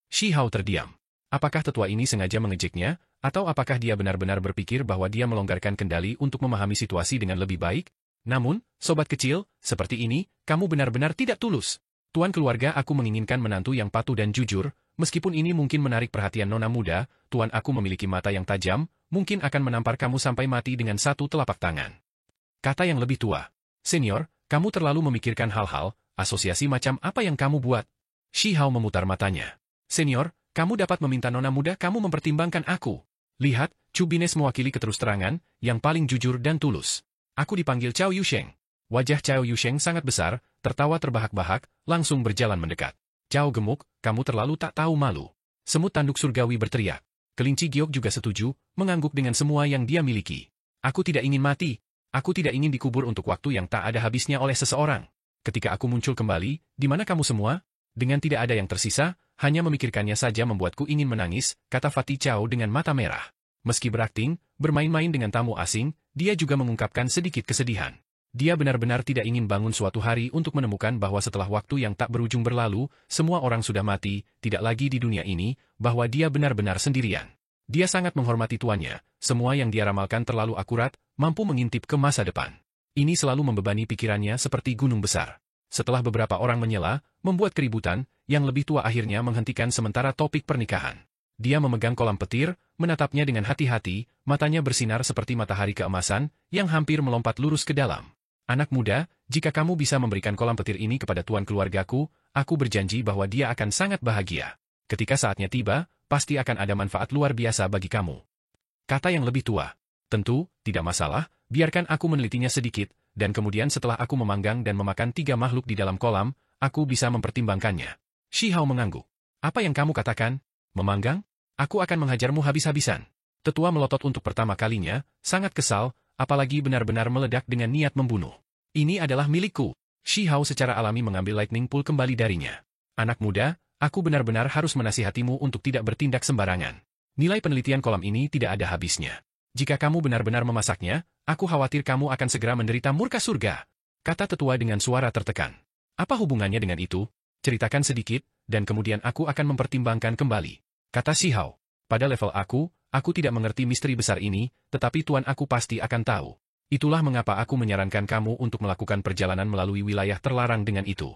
Shi Hao terdiam. Apakah tetua ini sengaja mengejeknya, atau apakah dia benar-benar berpikir bahwa dia melonggarkan kendali untuk memahami situasi dengan lebih baik? Namun, sobat kecil, seperti ini, kamu benar-benar tidak tulus. Tuan keluarga aku menginginkan menantu yang patuh dan jujur, meskipun ini mungkin menarik perhatian nona muda, tuan aku memiliki mata yang tajam, mungkin akan menampar kamu sampai mati dengan satu telapak tangan. Kata yang lebih tua. Senior, kamu terlalu memikirkan hal-hal, asosiasi macam apa yang kamu buat? Shi Hao memutar matanya. Senior, kamu dapat meminta nona muda kamu mempertimbangkan aku. Lihat, Chu Bines mewakili keterus-terangan, yang paling jujur dan tulus. Aku dipanggil Cao Yusheng. Wajah Cao Yusheng sangat besar, tertawa terbahak-bahak, langsung berjalan mendekat. Cao gemuk, kamu terlalu tak tahu malu. Semut tanduk surgawi berteriak. Kelinci giok juga setuju, mengangguk dengan semua yang dia miliki. Aku tidak ingin mati. Aku tidak ingin dikubur untuk waktu yang tak ada habisnya oleh seseorang. Ketika aku muncul kembali, di mana kamu semua? Dengan tidak ada yang tersisa, hanya memikirkannya saja membuatku ingin menangis, kata Fatih Cao dengan mata merah. Meski berakting, bermain-main dengan tamu asing, dia juga mengungkapkan sedikit kesedihan. Dia benar-benar tidak ingin bangun suatu hari untuk menemukan bahwa setelah waktu yang tak berujung berlalu, semua orang sudah mati, tidak lagi di dunia ini, bahwa dia benar-benar sendirian. Dia sangat menghormati tuannya, semua yang dia ramalkan terlalu akurat, mampu mengintip ke masa depan. Ini selalu membebani pikirannya seperti gunung besar. Setelah beberapa orang menyela, membuat keributan, yang lebih tua akhirnya menghentikan sementara topik pernikahan. Dia memegang kolam petir, menatapnya dengan hati-hati, matanya bersinar seperti matahari keemasan, yang hampir melompat lurus ke dalam. Anak muda, jika kamu bisa memberikan kolam petir ini kepada tuan keluargaku, aku berjanji bahwa dia akan sangat bahagia. Ketika saatnya tiba, pasti akan ada manfaat luar biasa bagi kamu. Kata yang lebih tua. Tentu, tidak masalah, biarkan aku menelitinya sedikit, dan kemudian setelah aku memanggang dan memakan 3 makhluk di dalam kolam, aku bisa mempertimbangkannya. Shi Hao mengangguk. Apa yang kamu katakan? Memanggang? Aku akan menghajarmu habis-habisan. Tetua melotot untuk pertama kalinya, sangat kesal, apalagi benar-benar meledak dengan niat membunuh. Ini adalah milikku. Shi Hao secara alami mengambil lightning pool kembali darinya. Anak muda, aku benar-benar harus menasihatimu untuk tidak bertindak sembarangan. Nilai penelitian kolam ini tidak ada habisnya. Jika kamu benar-benar memasaknya, aku khawatir kamu akan segera menderita murka surga. Kata tetua dengan suara tertekan. Apa hubungannya dengan itu? Ceritakan sedikit, dan kemudian aku akan mempertimbangkan kembali. Kata Shi Hao. Pada level aku tidak mengerti misteri besar ini, tetapi tuan aku pasti akan tahu. Itulah mengapa aku menyarankan kamu untuk melakukan perjalanan melalui wilayah terlarang dengan itu.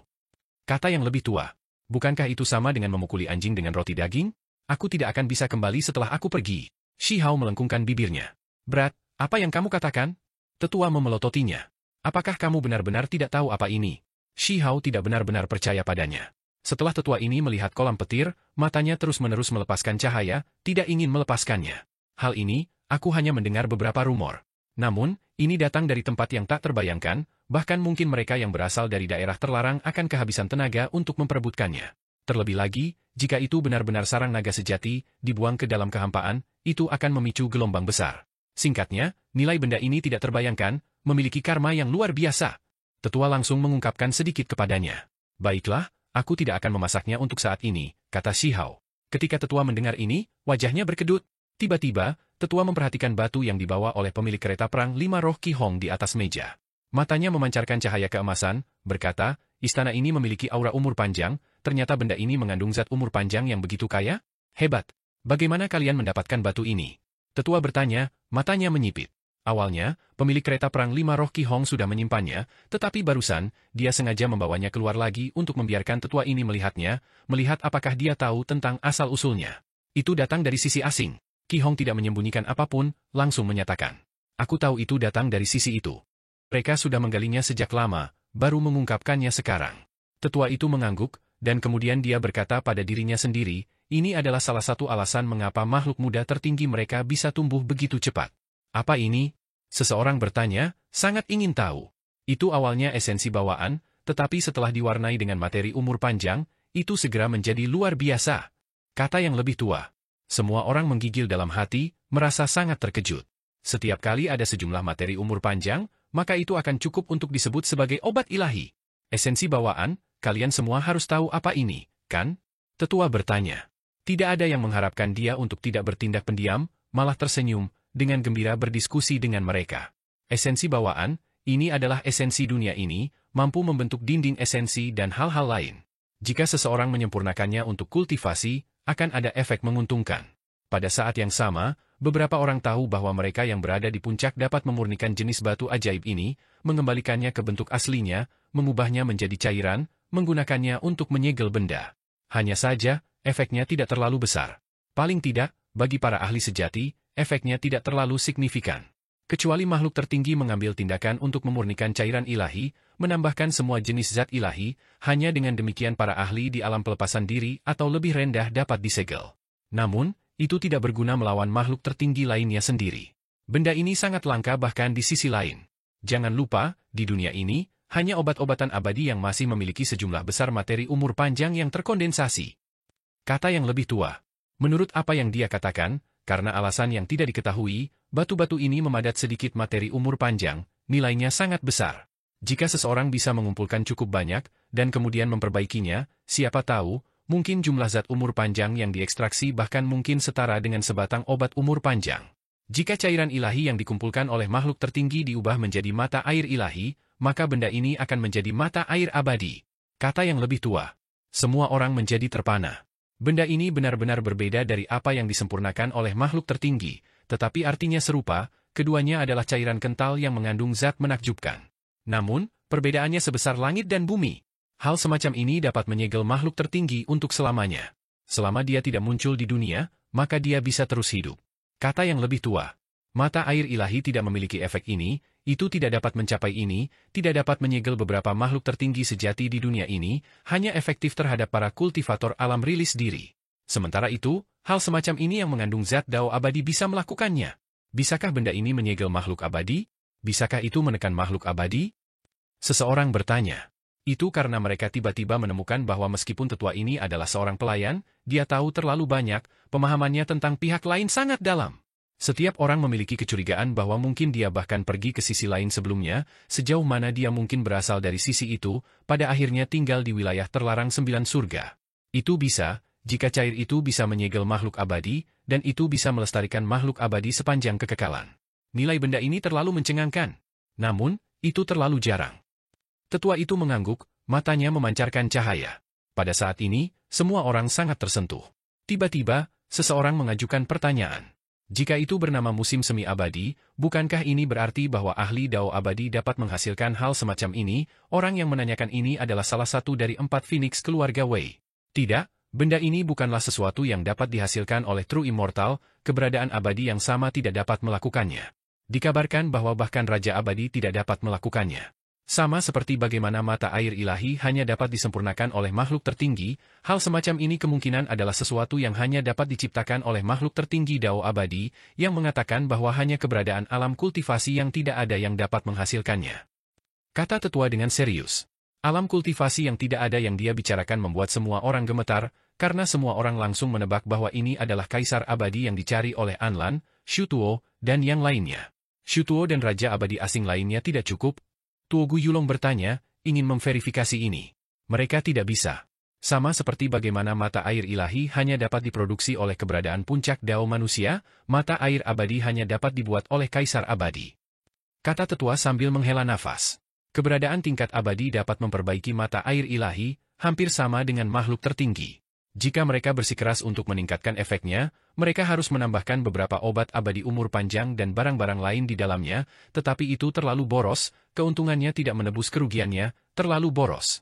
Kata yang lebih tua. Bukankah itu sama dengan memukuli anjing dengan roti daging? Aku tidak akan bisa kembali setelah aku pergi. Shi Hao melengkungkan bibirnya. Berat, apa yang kamu katakan? Tetua memelototinya. Apakah kamu benar-benar tidak tahu apa ini? Shi Hao tidak benar-benar percaya padanya. Setelah tetua ini melihat kolam petir, matanya terus-menerus melepaskan cahaya, tidak ingin melepaskannya. Hal ini, aku hanya mendengar beberapa rumor. Namun, ini datang dari tempat yang tak terbayangkan, bahkan mungkin mereka yang berasal dari daerah terlarang akan kehabisan tenaga untuk memperebutkannya. Terlebih lagi, jika itu benar-benar sarang naga sejati, dibuang ke dalam kehampaan, itu akan memicu gelombang besar. Singkatnya, nilai benda ini tidak terbayangkan, memiliki karma yang luar biasa. Tetua langsung mengungkapkan sedikit kepadanya. Baiklah, aku tidak akan memasaknya untuk saat ini, kata Shihao. Ketika tetua mendengar ini, wajahnya berkedut. Tiba-tiba, tetua memperhatikan batu yang dibawa oleh pemilik kereta perang 5 roh Qi Hong di atas meja. Matanya memancarkan cahaya keemasan, berkata, istana ini memiliki aura umur panjang, ternyata benda ini mengandung zat umur panjang yang begitu kaya? Hebat. Bagaimana kalian mendapatkan batu ini? Tetua bertanya, matanya menyipit. Awalnya, pemilik kereta perang 5 roh Qi Hong sudah menyimpannya, tetapi barusan, dia sengaja membawanya keluar lagi untuk membiarkan tetua ini melihatnya, melihat apakah dia tahu tentang asal-usulnya. Itu datang dari sisi asing. Qi Hong tidak menyembunyikan apapun, langsung menyatakan. Aku tahu itu datang dari sisi itu. Mereka sudah menggalinya sejak lama, baru mengungkapkannya sekarang. Tetua itu mengangguk, dan kemudian dia berkata pada dirinya sendiri, ini adalah salah satu alasan mengapa makhluk muda tertinggi mereka bisa tumbuh begitu cepat. Apa ini? Seseorang bertanya, sangat ingin tahu. Itu awalnya esensi bawaan, tetapi setelah diwarnai dengan materi umur panjang, itu segera menjadi luar biasa. Kata yang lebih tua. Semua orang menggigil dalam hati, merasa sangat terkejut. Setiap kali ada sejumlah materi umur panjang, maka itu akan cukup untuk disebut sebagai obat ilahi. Esensi bawaan, kalian semua harus tahu apa ini, kan? Tetua bertanya. Tidak ada yang mengharapkan dia untuk tidak bertindak pendiam, malah tersenyum, dengan gembira berdiskusi dengan mereka. Esensi bawaan, ini adalah esensi dunia ini, mampu membentuk dinding esensi dan hal-hal lain. Jika seseorang menyempurnakannya untuk kultivasi, akan ada efek menguntungkan. Pada saat yang sama, beberapa orang tahu bahwa mereka yang berada di puncak dapat memurnikan jenis batu ajaib ini, mengembalikannya ke bentuk aslinya, mengubahnya menjadi cairan, menggunakannya untuk menyegel benda. Hanya saja, efeknya tidak terlalu besar. Paling tidak, bagi para ahli sejati, efeknya tidak terlalu signifikan. Kecuali makhluk tertinggi mengambil tindakan untuk memurnikan cairan ilahi, menambahkan semua jenis zat ilahi, hanya dengan demikian para ahli di alam pelepasan diri atau lebih rendah dapat disegel. Namun, itu tidak berguna melawan makhluk tertinggi lainnya sendiri. Benda ini sangat langka bahkan di sisi lain. Jangan lupa, di dunia ini, hanya obat-obatan abadi yang masih memiliki sejumlah besar materi umur panjang yang terkondensasi. Kata yang lebih tua. Menurut apa yang dia katakan, karena alasan yang tidak diketahui, batu-batu ini memadat sedikit materi umur panjang, nilainya sangat besar. Jika seseorang bisa mengumpulkan cukup banyak, dan kemudian memperbaikinya, siapa tahu, mungkin jumlah zat umur panjang yang diekstraksi bahkan mungkin setara dengan sebatang obat umur panjang. Jika cairan ilahi yang dikumpulkan oleh makhluk tertinggi diubah menjadi mata air ilahi, maka benda ini akan menjadi mata air abadi. Kata yang lebih tua. Semua orang menjadi terpana. Benda ini benar-benar berbeda dari apa yang disempurnakan oleh makhluk tertinggi, tetapi artinya serupa, keduanya adalah cairan kental yang mengandung zat menakjubkan. Namun, perbedaannya sebesar langit dan bumi. Hal semacam ini dapat menyegel makhluk tertinggi untuk selamanya. Selama dia tidak muncul di dunia, maka dia bisa terus hidup. Kata yang lebih tua. Mata air ilahi tidak memiliki efek ini, itu tidak dapat mencapai ini, tidak dapat menyegel beberapa makhluk tertinggi sejati di dunia ini, hanya efektif terhadap para kultivator alam rilis diri. Sementara itu, hal semacam ini yang mengandung zat dao abadi bisa melakukannya. Bisakah benda ini menyegel makhluk abadi? Bisakah itu menekan makhluk abadi? Seseorang bertanya. Itu karena mereka tiba-tiba menemukan bahwa meskipun tetua ini adalah seorang pelayan, dia tahu terlalu banyak, pemahamannya tentang pihak lain sangat dalam. Setiap orang memiliki kecurigaan bahwa mungkin dia bahkan pergi ke sisi lain sebelumnya, sejauh mana dia mungkin berasal dari sisi itu, pada akhirnya tinggal di wilayah terlarang 9 surga. Itu bisa, jika cair itu bisa menyegel makhluk abadi, dan itu bisa melestarikan makhluk abadi sepanjang kekekalan. Nilai benda ini terlalu mencengangkan. Namun, itu terlalu jarang. Tetua itu mengangguk, matanya memancarkan cahaya. Pada saat ini, semua orang sangat tersentuh. Tiba-tiba, seseorang mengajukan pertanyaan. Jika itu bernama musim semi abadi, bukankah ini berarti bahwa ahli dao abadi dapat menghasilkan hal semacam ini? Orang yang menanyakan ini adalah salah satu dari 4 Phoenix keluarga Wei. Tidak, benda ini bukanlah sesuatu yang dapat dihasilkan oleh True Immortal, keberadaan abadi yang sama tidak dapat melakukannya. Dikabarkan bahwa bahkan Raja Abadi tidak dapat melakukannya. Sama seperti bagaimana mata air ilahi hanya dapat disempurnakan oleh makhluk tertinggi, hal semacam ini kemungkinan adalah sesuatu yang hanya dapat diciptakan oleh makhluk tertinggi dao abadi, yang mengatakan bahwa hanya keberadaan alam kultivasi yang tidak ada yang dapat menghasilkannya. Kata tetua dengan serius. Alam kultivasi yang tidak ada yang dia bicarakan membuat semua orang gemetar, karena semua orang langsung menebak bahwa ini adalah kaisar abadi yang dicari oleh Anlan, Shu Tuo, dan yang lainnya. Shutuo dan Raja Abadi asing lainnya tidak cukup? Tuogu Yulong bertanya, ingin memverifikasi ini. Mereka tidak bisa. Sama seperti bagaimana mata air ilahi hanya dapat diproduksi oleh keberadaan puncak dao manusia, mata air abadi hanya dapat dibuat oleh Kaisar Abadi. Kata tetua sambil menghela nafas. Keberadaan tingkat abadi dapat memperbaiki mata air ilahi, hampir sama dengan makhluk tertinggi. Jika mereka bersikeras untuk meningkatkan efeknya, mereka harus menambahkan beberapa obat abadi umur panjang dan barang-barang lain di dalamnya, tetapi itu terlalu boros, keuntungannya tidak menebus kerugiannya, terlalu boros.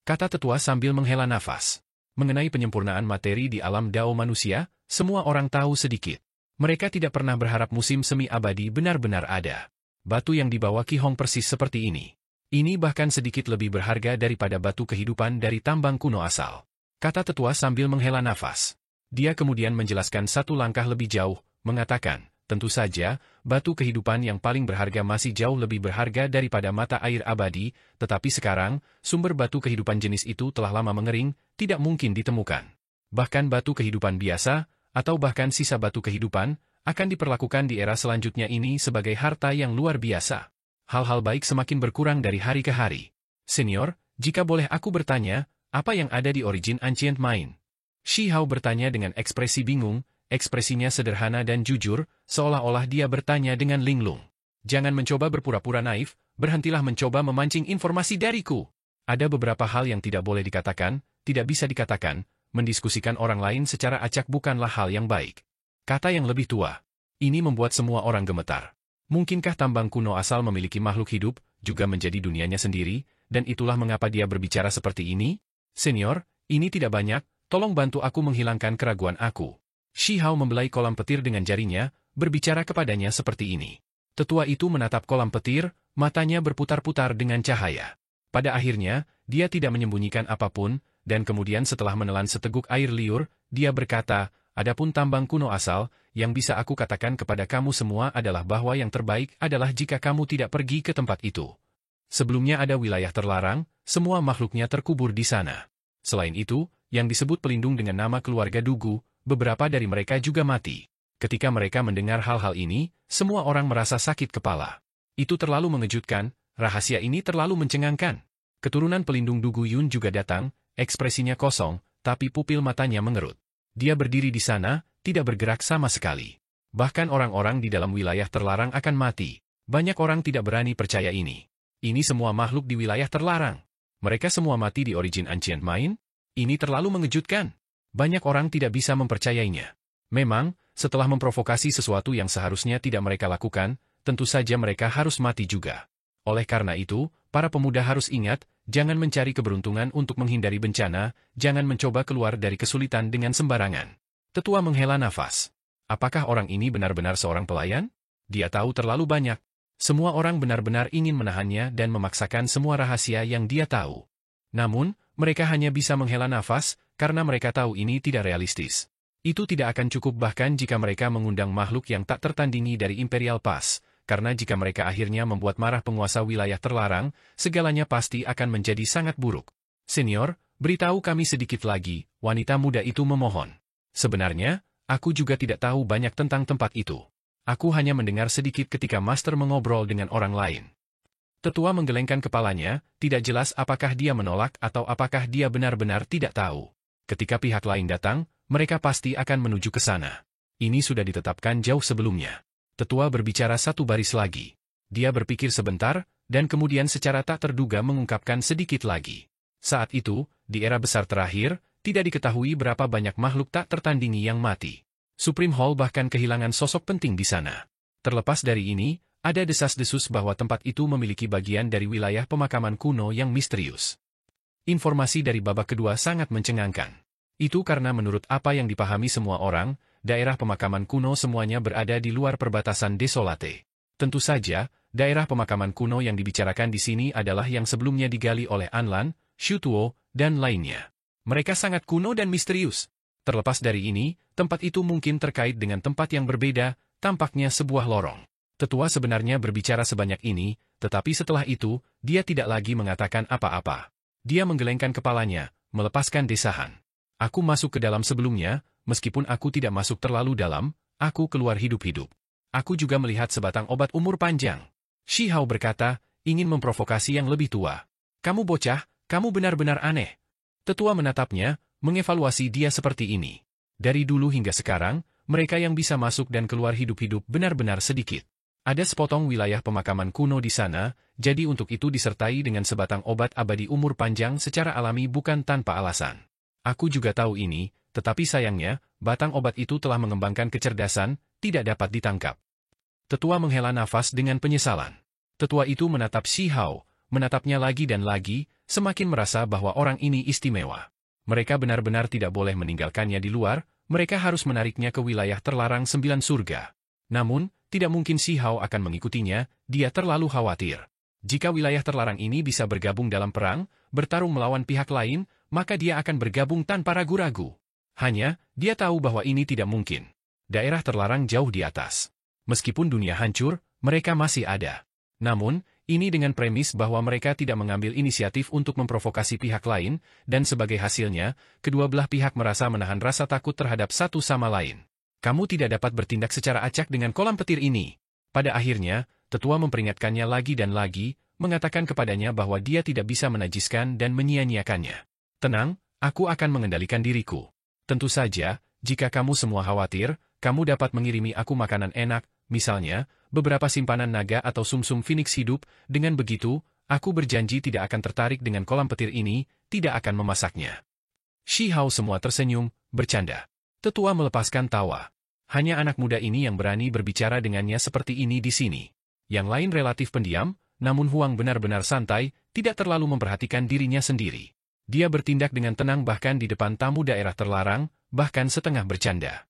Kata tetua sambil menghela nafas. Mengenai penyempurnaan materi di alam dao manusia, semua orang tahu sedikit. Mereka tidak pernah berharap musim semi abadi benar-benar ada. Batu yang dibawa Qi Hong persis seperti ini. Ini bahkan sedikit lebih berharga daripada batu kehidupan dari tambang kuno asal. Kata tetua sambil menghela nafas. Dia kemudian menjelaskan satu langkah lebih jauh, mengatakan, tentu saja, batu kehidupan yang paling berharga masih jauh lebih berharga daripada mata air abadi, tetapi sekarang, sumber batu kehidupan jenis itu telah lama mengering, tidak mungkin ditemukan. Bahkan batu kehidupan biasa, atau bahkan sisa batu kehidupan, akan diperlakukan di era selanjutnya ini sebagai harta yang luar biasa. Hal-hal baik semakin berkurang dari hari ke hari. Senior, jika boleh aku bertanya, apa yang ada di Origin Ancient Mine? Shi Hao bertanya dengan ekspresi bingung, ekspresinya sederhana dan jujur, seolah-olah dia bertanya dengan linglung. Jangan mencoba berpura-pura naif, berhentilah mencoba memancing informasi dariku. Ada beberapa hal yang tidak boleh dikatakan, tidak bisa dikatakan, mendiskusikan orang lain secara acak bukanlah hal yang baik. Kata yang lebih tua. Ini membuat semua orang gemetar. Mungkinkah tambang kuno asal memiliki makhluk hidup, juga menjadi dunianya sendiri, dan itulah mengapa dia berbicara seperti ini? Senior, ini tidak banyak, tolong bantu aku menghilangkan keraguan aku. Shi Hao membelai kolam petir dengan jarinya, berbicara kepadanya seperti ini. Tetua itu menatap kolam petir, matanya berputar-putar dengan cahaya. Pada akhirnya, dia tidak menyembunyikan apapun, dan kemudian setelah menelan seteguk air liur, dia berkata, adapun tambang kuno asal, yang bisa aku katakan kepada kamu semua adalah bahwa yang terbaik adalah jika kamu tidak pergi ke tempat itu. Sebelumnya ada wilayah terlarang, semua makhluknya terkubur di sana. Selain itu, yang disebut pelindung dengan nama keluarga Dugu, beberapa dari mereka juga mati. Ketika mereka mendengar hal-hal ini, semua orang merasa sakit kepala. Itu terlalu mengejutkan, rahasia ini terlalu mencengangkan. Keturunan pelindung Dugu Yun juga datang, ekspresinya kosong, tapi pupil matanya mengerut. Dia berdiri di sana, tidak bergerak sama sekali. Bahkan orang-orang di dalam wilayah terlarang akan mati. Banyak orang tidak berani percaya ini. Ini semua makhluk di wilayah terlarang. Mereka semua mati di Origin Ancient Mine? Ini terlalu mengejutkan. Banyak orang tidak bisa mempercayainya. Memang, setelah memprovokasi sesuatu yang seharusnya tidak mereka lakukan, tentu saja mereka harus mati juga. Oleh karena itu, para pemuda harus ingat, jangan mencari keberuntungan untuk menghindari bencana, jangan mencoba keluar dari kesulitan dengan sembarangan. Tetua menghela nafas. Apakah orang ini benar-benar seorang pelayan? Dia tahu terlalu banyak. Semua orang benar-benar ingin menahannya dan memaksakan semua rahasia yang dia tahu. Namun, mereka hanya bisa menghela nafas, karena mereka tahu ini tidak realistis. Itu tidak akan cukup bahkan jika mereka mengundang makhluk yang tak tertandingi dari Imperial Pass, karena jika mereka akhirnya membuat marah penguasa wilayah terlarang, segalanya pasti akan menjadi sangat buruk. Senior, beritahu kami sedikit lagi, wanita muda itu memohon. Sebenarnya, aku juga tidak tahu banyak tentang tempat itu. Aku hanya mendengar sedikit ketika Master mengobrol dengan orang lain. Tetua menggelengkan kepalanya, tidak jelas apakah dia menolak atau apakah dia benar-benar tidak tahu. Ketika pihak lain datang, mereka pasti akan menuju ke sana. Ini sudah ditetapkan jauh sebelumnya. Tetua berbicara satu baris lagi. Dia berpikir sebentar, dan kemudian secara tak terduga mengungkapkan sedikit lagi. Saat itu, di era besar terakhir, tidak diketahui berapa banyak makhluk tak tertandingi yang mati. Supreme Hall bahkan kehilangan sosok penting di sana. Terlepas dari ini, ada desas-desus bahwa tempat itu memiliki bagian dari wilayah pemakaman kuno yang misterius. Informasi dari babak kedua sangat mencengangkan. Itu karena menurut apa yang dipahami semua orang, daerah pemakaman kuno semuanya berada di luar perbatasan Desolate. Tentu saja, daerah pemakaman kuno yang dibicarakan di sini adalah yang sebelumnya digali oleh Anlan, Shutuo, dan lainnya. Mereka sangat kuno dan misterius. Terlepas dari ini, tempat itu mungkin terkait dengan tempat yang berbeda, tampaknya sebuah lorong. Tetua sebenarnya berbicara sebanyak ini, tetapi setelah itu, dia tidak lagi mengatakan apa-apa. Dia menggelengkan kepalanya, melepaskan desahan. Aku masuk ke dalam sebelumnya, meskipun aku tidak masuk terlalu dalam, aku keluar hidup-hidup. Aku juga melihat sebatang obat umur panjang. Shi Hao berkata, ingin memprovokasi yang lebih tua. Kamu bocah, kamu benar-benar aneh. Tetua menatapnya, mengevaluasi dia seperti ini. Dari dulu hingga sekarang, mereka yang bisa masuk dan keluar hidup-hidup benar-benar sedikit. Ada sepotong wilayah pemakaman kuno di sana, jadi untuk itu disertai dengan sebatang obat abadi umur panjang secara alami bukan tanpa alasan. Aku juga tahu ini, tetapi sayangnya, batang obat itu telah mengembangkan kecerdasan, tidak dapat ditangkap. Tetua menghela nafas dengan penyesalan. Tetua itu menatap Shi Hao, menatapnya lagi dan lagi, semakin merasa bahwa orang ini istimewa. Mereka benar-benar tidak boleh meninggalkannya di luar, mereka harus menariknya ke wilayah terlarang 9 surga. Namun, tidak mungkin Shi Hao akan mengikutinya, dia terlalu khawatir. Jika wilayah terlarang ini bisa bergabung dalam perang, bertarung melawan pihak lain, maka dia akan bergabung tanpa ragu-ragu. Hanya, dia tahu bahwa ini tidak mungkin. Daerah terlarang jauh di atas. Meskipun dunia hancur, mereka masih ada. Namun, ini dengan premis bahwa mereka tidak mengambil inisiatif untuk memprovokasi pihak lain, dan sebagai hasilnya, kedua belah pihak merasa menahan rasa takut terhadap satu sama lain. Kamu tidak dapat bertindak secara acak dengan kolam petir ini. Pada akhirnya, tetua memperingatkannya lagi dan lagi, mengatakan kepadanya bahwa dia tidak bisa menajiskan dan menyia-nyiakannya. Tenang, aku akan mengendalikan diriku. Tentu saja, jika kamu semua khawatir, kamu dapat mengirimi aku makanan enak, misalnya, beberapa simpanan naga atau sumsum Phoenix hidup, dengan begitu, aku berjanji tidak akan tertarik dengan kolam petir ini, tidak akan memasaknya. Shi Hao semua tersenyum, bercanda. Tetua melepaskan tawa. Hanya anak muda ini yang berani berbicara dengannya seperti ini di sini. Yang lain relatif pendiam, namun Huang benar-benar santai, tidak terlalu memperhatikan dirinya sendiri. Dia bertindak dengan tenang bahkan di depan tamu daerah terlarang, bahkan setengah bercanda.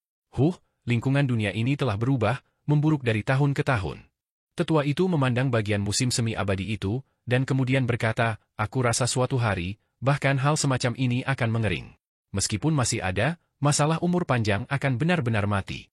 Lingkungan dunia ini telah berubah, memburuk dari tahun ke tahun. Tetua itu memandang bagian musim semi abadi itu, dan kemudian berkata, aku rasa suatu hari, bahkan hal semacam ini akan mengering. Meskipun masih ada, masalah umur panjang akan benar-benar mati.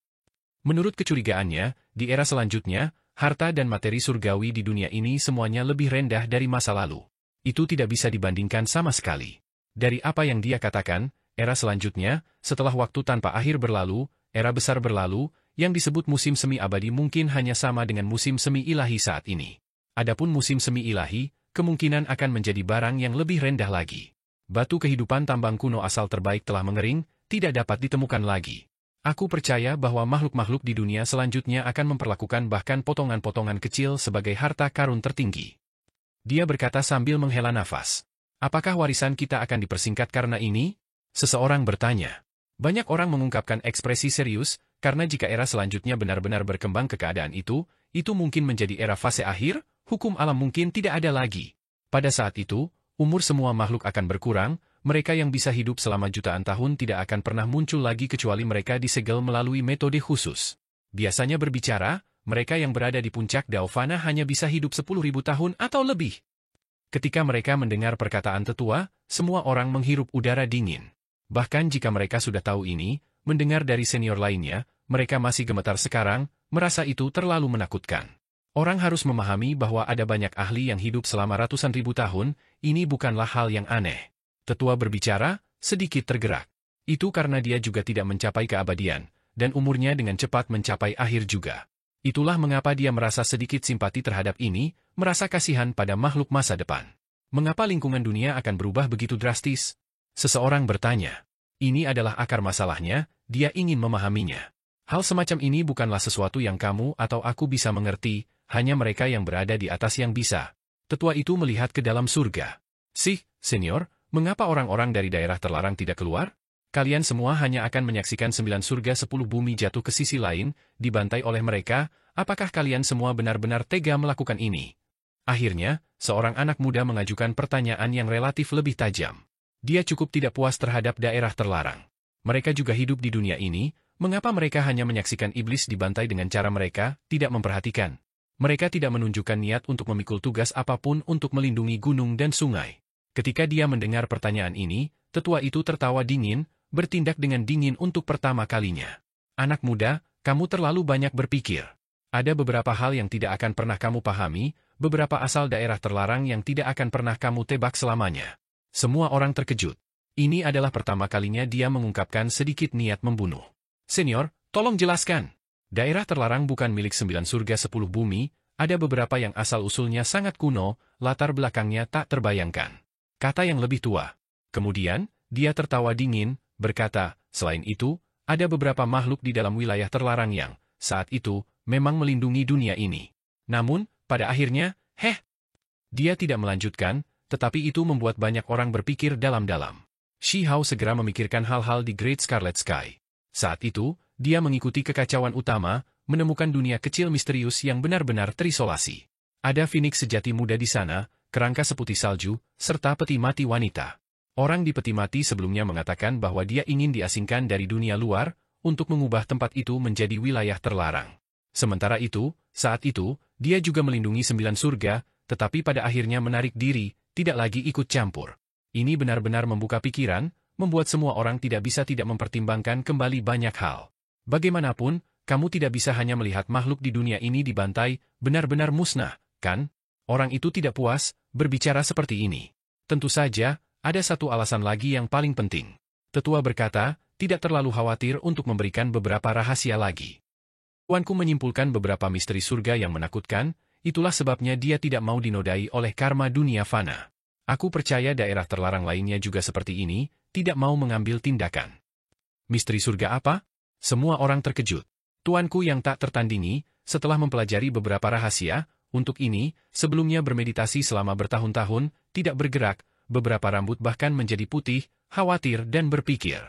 Menurut kecurigaannya, di era selanjutnya, harta dan materi surgawi di dunia ini semuanya lebih rendah dari masa lalu. Itu tidak bisa dibandingkan sama sekali. Dari apa yang dia katakan, era selanjutnya, setelah waktu tanpa akhir berlalu, era besar berlalu, yang disebut musim semi abadi mungkin hanya sama dengan musim semi ilahi saat ini. Adapun musim semi ilahi, kemungkinan akan menjadi barang yang lebih rendah lagi. Batu kehidupan tambang kuno asal terbaik telah mengering, tidak dapat ditemukan lagi. Aku percaya bahwa makhluk-makhluk di dunia selanjutnya akan memperlakukan bahkan potongan-potongan kecil sebagai harta karun tertinggi. Dia berkata sambil menghela nafas. Apakah warisan kita akan dipersingkat karena ini? Seseorang bertanya. Banyak orang mengungkapkan ekspresi serius, karena jika era selanjutnya benar-benar berkembang ke keadaan itu mungkin menjadi era fase akhir, hukum alam mungkin tidak ada lagi. Pada saat itu, umur semua makhluk akan berkurang, mereka yang bisa hidup selama jutaan tahun tidak akan pernah muncul lagi kecuali mereka disegel melalui metode khusus. Biasanya berbicara, mereka yang berada di puncak Daovana hanya bisa hidup 10.000 tahun atau lebih. Ketika mereka mendengar perkataan tetua, semua orang menghirup udara dingin. Bahkan jika mereka sudah tahu ini, mendengar dari senior lainnya, mereka masih gemetar sekarang, merasa itu terlalu menakutkan. Orang harus memahami bahwa ada banyak ahli yang hidup selama ratusan ribu tahun, ini bukanlah hal yang aneh. Tetua berbicara, sedikit tergerak. Itu karena dia juga tidak mencapai keabadian, dan umurnya dengan cepat mencapai akhir juga. Itulah mengapa dia merasa sedikit simpati terhadap ini, merasa kasihan pada makhluk masa depan. Mengapa lingkungan dunia akan berubah begitu drastis? Seseorang bertanya. Ini adalah akar masalahnya, dia ingin memahaminya. Hal semacam ini bukanlah sesuatu yang kamu atau aku bisa mengerti, hanya mereka yang berada di atas yang bisa. Tetua itu melihat ke dalam surga. Senior, mengapa orang-orang dari daerah terlarang tidak keluar? Kalian semua hanya akan menyaksikan 9 surga 10 bumi jatuh ke sisi lain, dibantai oleh mereka, apakah kalian semua benar-benar tega melakukan ini? Akhirnya, seorang anak muda mengajukan pertanyaan yang relatif lebih tajam. Dia cukup tidak puas terhadap daerah terlarang. Mereka juga hidup di dunia ini, mengapa mereka hanya menyaksikan iblis dibantai dengan cara mereka, tidak memperhatikan? Mereka tidak menunjukkan niat untuk memikul tugas apapun untuk melindungi gunung dan sungai. Ketika dia mendengar pertanyaan ini, tetua itu tertawa dingin, bertindak dengan dingin untuk pertama kalinya. Anak muda, kamu terlalu banyak berpikir. Ada beberapa hal yang tidak akan pernah kamu pahami, beberapa asal daerah terlarang yang tidak akan pernah kamu tebak selamanya. Semua orang terkejut. Ini adalah pertama kalinya dia mengungkapkan sedikit niat membunuh. Senior, tolong jelaskan. Daerah terlarang bukan milik 9 surga 10 bumi, ada beberapa yang asal-usulnya sangat kuno, latar belakangnya tak terbayangkan. Kata yang lebih tua. Kemudian, dia tertawa dingin, berkata, selain itu, ada beberapa makhluk di dalam wilayah terlarang yang, saat itu, memang melindungi dunia ini. Namun, pada akhirnya, dia tidak melanjutkan, tetapi itu membuat banyak orang berpikir dalam-dalam. Shi Hao segera memikirkan hal-hal di Great Scarlet Sky. Saat itu, dia mengikuti kekacauan utama, menemukan dunia kecil misterius yang benar-benar terisolasi. Ada Phoenix sejati muda di sana, kerangka seputih salju, serta peti mati wanita. Orang di peti mati sebelumnya mengatakan bahwa dia ingin diasingkan dari dunia luar, untuk mengubah tempat itu menjadi wilayah terlarang. Sementara itu, saat itu, dia juga melindungi 9 surga, tetapi pada akhirnya menarik diri, tidak lagi ikut campur. Ini benar-benar membuka pikiran, membuat semua orang tidak bisa tidak mempertimbangkan kembali banyak hal. Bagaimanapun, kamu tidak bisa hanya melihat makhluk di dunia ini dibantai, benar-benar musnah, kan? Orang itu tidak puas, berbicara seperti ini. Tentu saja, ada satu alasan lagi yang paling penting. Tetua berkata, tidak terlalu khawatir untuk memberikan beberapa rahasia lagi. Tuanku menyimpulkan beberapa misteri surga yang menakutkan, itulah sebabnya dia tidak mau dinodai oleh karma dunia fana. Aku percaya daerah terlarang lainnya juga seperti ini, tidak mau mengambil tindakan. Misteri surga apa? Semua orang terkejut. Tuanku yang tak tertandingi, setelah mempelajari beberapa rahasia, untuk ini, sebelumnya bermeditasi selama bertahun-tahun, tidak bergerak, beberapa rambut bahkan menjadi putih, khawatir dan berpikir.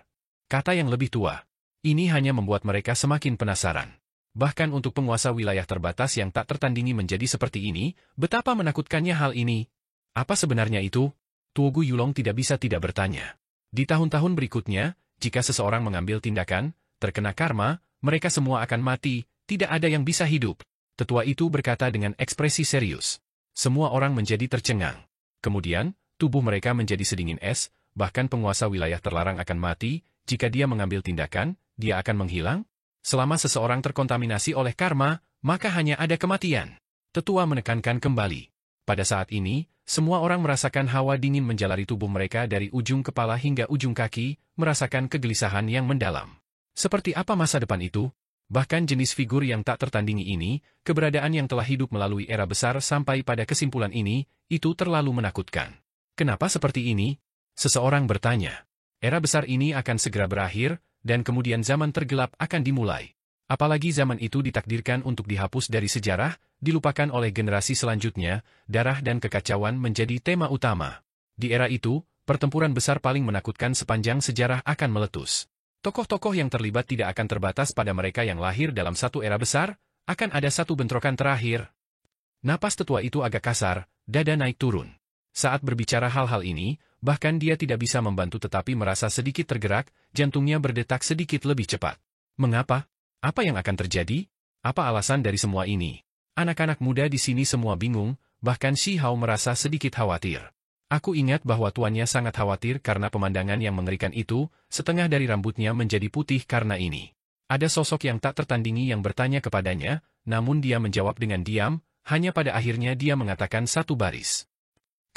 Kata yang lebih tua. Ini hanya membuat mereka semakin penasaran. Bahkan untuk penguasa wilayah terbatas yang tak tertandingi menjadi seperti ini, betapa menakutkannya hal ini. Apa sebenarnya itu? Tuogu Yulong tidak bisa tidak bertanya. Di tahun-tahun berikutnya, jika seseorang mengambil tindakan, terkena karma, mereka semua akan mati, tidak ada yang bisa hidup. Tetua itu berkata dengan ekspresi serius. Semua orang menjadi tercengang. Kemudian, tubuh mereka menjadi sedingin es, bahkan penguasa wilayah terlarang akan mati, jika dia mengambil tindakan, dia akan menghilang. Selama seseorang terkontaminasi oleh karma, maka hanya ada kematian. Tetua menekankan kembali. Pada saat ini, semua orang merasakan hawa dingin menjalari tubuh mereka dari ujung kepala hingga ujung kaki, merasakan kegelisahan yang mendalam. Seperti apa masa depan itu? Bahkan jenis figur yang tak tertandingi ini, keberadaan yang telah hidup melalui era besar sampai pada kesimpulan ini, itu terlalu menakutkan. Kenapa seperti ini? Seseorang bertanya. Era besar ini akan segera berakhir, dan kemudian zaman tergelap akan dimulai. Apalagi zaman itu ditakdirkan untuk dihapus dari sejarah, dilupakan oleh generasi selanjutnya, darah dan kekacauan menjadi tema utama. Di era itu, pertempuran besar paling menakutkan sepanjang sejarah akan meletus. Tokoh-tokoh yang terlibat tidak akan terbatas pada mereka yang lahir dalam satu era besar, akan ada satu bentrokan terakhir. Napas tetua itu agak kasar, dada naik turun. Saat berbicara hal-hal ini, bahkan dia tidak bisa membantu tetapi merasa sedikit tergerak, jantungnya berdetak sedikit lebih cepat. Mengapa? Apa yang akan terjadi? Apa alasan dari semua ini? Anak-anak muda di sini semua bingung, bahkan Shi Hao merasa sedikit khawatir. Aku ingat bahwa tuannya sangat khawatir karena pemandangan yang mengerikan itu, setengah dari rambutnya menjadi putih karena ini. Ada sosok yang tak tertandingi yang bertanya kepadanya, namun dia menjawab dengan diam, hanya pada akhirnya dia mengatakan satu baris.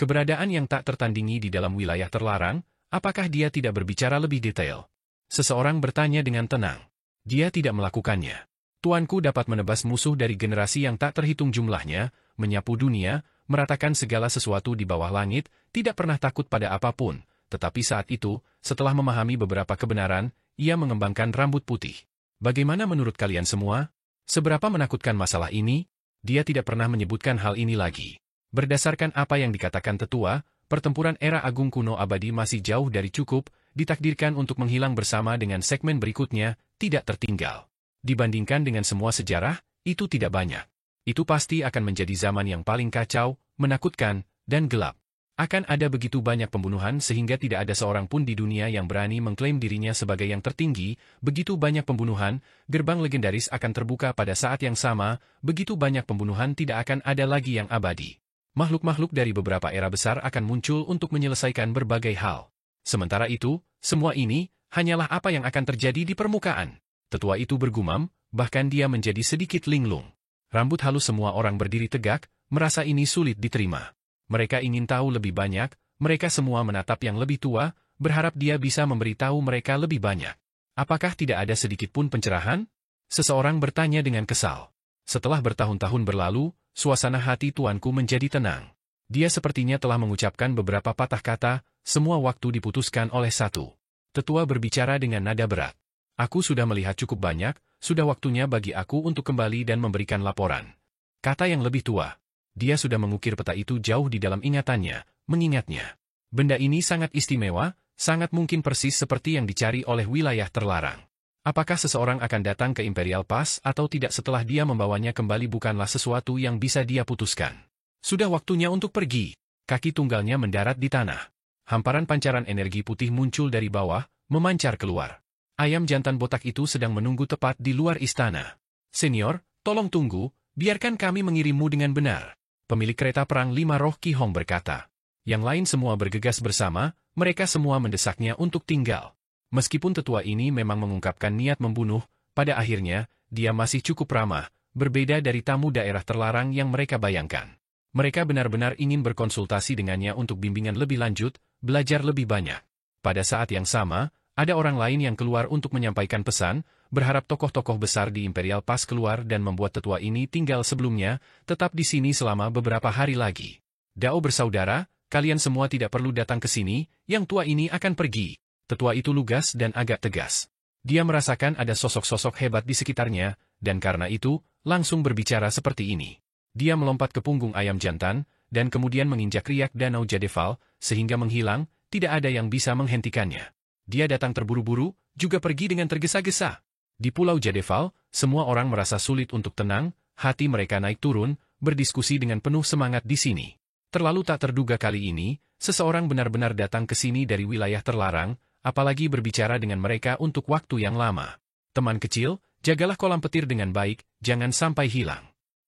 Keberadaan yang tak tertandingi di dalam wilayah terlarang, apakah dia tidak berbicara lebih detail? Seseorang bertanya dengan tenang. Dia tidak melakukannya. Tuanku dapat menebas musuh dari generasi yang tak terhitung jumlahnya, menyapu dunia, meratakan segala sesuatu di bawah langit, tidak pernah takut pada apapun. Tetapi saat itu, setelah memahami beberapa kebenaran, ia mengembangkan rambut putih. Bagaimana menurut kalian semua? Seberapa menakutkan masalah ini? Dia tidak pernah menyebutkan hal ini lagi. Berdasarkan apa yang dikatakan tetua, pertempuran era agung kuno abadi masih jauh dari cukup, ditakdirkan untuk menghilang bersama dengan segmen berikutnya, tidak tertinggal. Dibandingkan dengan semua sejarah, itu tidak banyak. Itu pasti akan menjadi zaman yang paling kacau, menakutkan, dan gelap. Akan ada begitu banyak pembunuhan sehingga tidak ada seorang pun di dunia yang berani mengklaim dirinya sebagai yang tertinggi, begitu banyak pembunuhan, gerbang legendaris akan terbuka pada saat yang sama, begitu banyak pembunuhan tidak akan ada lagi yang abadi. Makhluk-makhluk dari beberapa era besar akan muncul untuk menyelesaikan berbagai hal. Sementara itu, semua ini hanyalah apa yang akan terjadi di permukaan. Tetua itu bergumam, bahkan dia menjadi sedikit linglung. Rambut halus semua orang berdiri tegak, merasa ini sulit diterima. Mereka ingin tahu lebih banyak, mereka semua menatap yang lebih tua, berharap dia bisa memberitahu mereka lebih banyak. Apakah tidak ada sedikit pun pencerahan? Seseorang bertanya dengan kesal. Setelah bertahun-tahun berlalu, suasana hati tuanku menjadi tenang. Dia sepertinya telah mengucapkan beberapa patah kata, semua waktu diputuskan oleh satu. Tetua berbicara dengan nada berat. Aku sudah melihat cukup banyak, sudah waktunya bagi aku untuk kembali dan memberikan laporan. Kata yang lebih tua. Dia sudah mengukir peta itu jauh di dalam ingatannya, mengingatnya. Benda ini sangat istimewa, sangat mungkin persis seperti yang dicari oleh wilayah terlarang. Apakah seseorang akan datang ke Imperial Pass atau tidak setelah dia membawanya kembali bukanlah sesuatu yang bisa dia putuskan. Sudah waktunya untuk pergi. Kaki tunggalnya mendarat di tanah. Hamparan pancaran energi putih muncul dari bawah, memancar keluar. Ayam jantan botak itu sedang menunggu tepat di luar istana. Senior, tolong tunggu, biarkan kami mengirimmu dengan benar. Pemilik kereta perang 5 roh Ki Hong berkata. Yang lain semua bergegas bersama, mereka semua mendesaknya untuk tinggal. Meskipun tetua ini memang mengungkapkan niat membunuh, pada akhirnya, dia masih cukup ramah, berbeda dari tamu daerah terlarang yang mereka bayangkan. Mereka benar-benar ingin berkonsultasi dengannya untuk bimbingan lebih lanjut, belajar lebih banyak. Pada saat yang sama, ada orang lain yang keluar untuk menyampaikan pesan, berharap tokoh-tokoh besar di Imperial Pass keluar dan membuat tetua ini tinggal sebelumnya, tetap di sini selama beberapa hari lagi. Dao bersaudara, kalian semua tidak perlu datang ke sini, yang tua ini akan pergi. Tetua itu lugas dan agak tegas. Dia merasakan ada sosok-sosok hebat di sekitarnya, dan karena itu, langsung berbicara seperti ini. Dia melompat ke punggung ayam jantan, dan kemudian menginjak riak danau Jadeval, sehingga menghilang, tidak ada yang bisa menghentikannya. Dia datang terburu-buru, juga pergi dengan tergesa-gesa. Di Pulau Jadeval, semua orang merasa sulit untuk tenang, hati mereka naik turun, berdiskusi dengan penuh semangat di sini. Terlalu tak terduga kali ini, seseorang benar-benar datang ke sini dari wilayah terlarang, apalagi berbicara dengan mereka untuk waktu yang lama. Teman kecil, jagalah kolam petir dengan baik, jangan sampai hilang.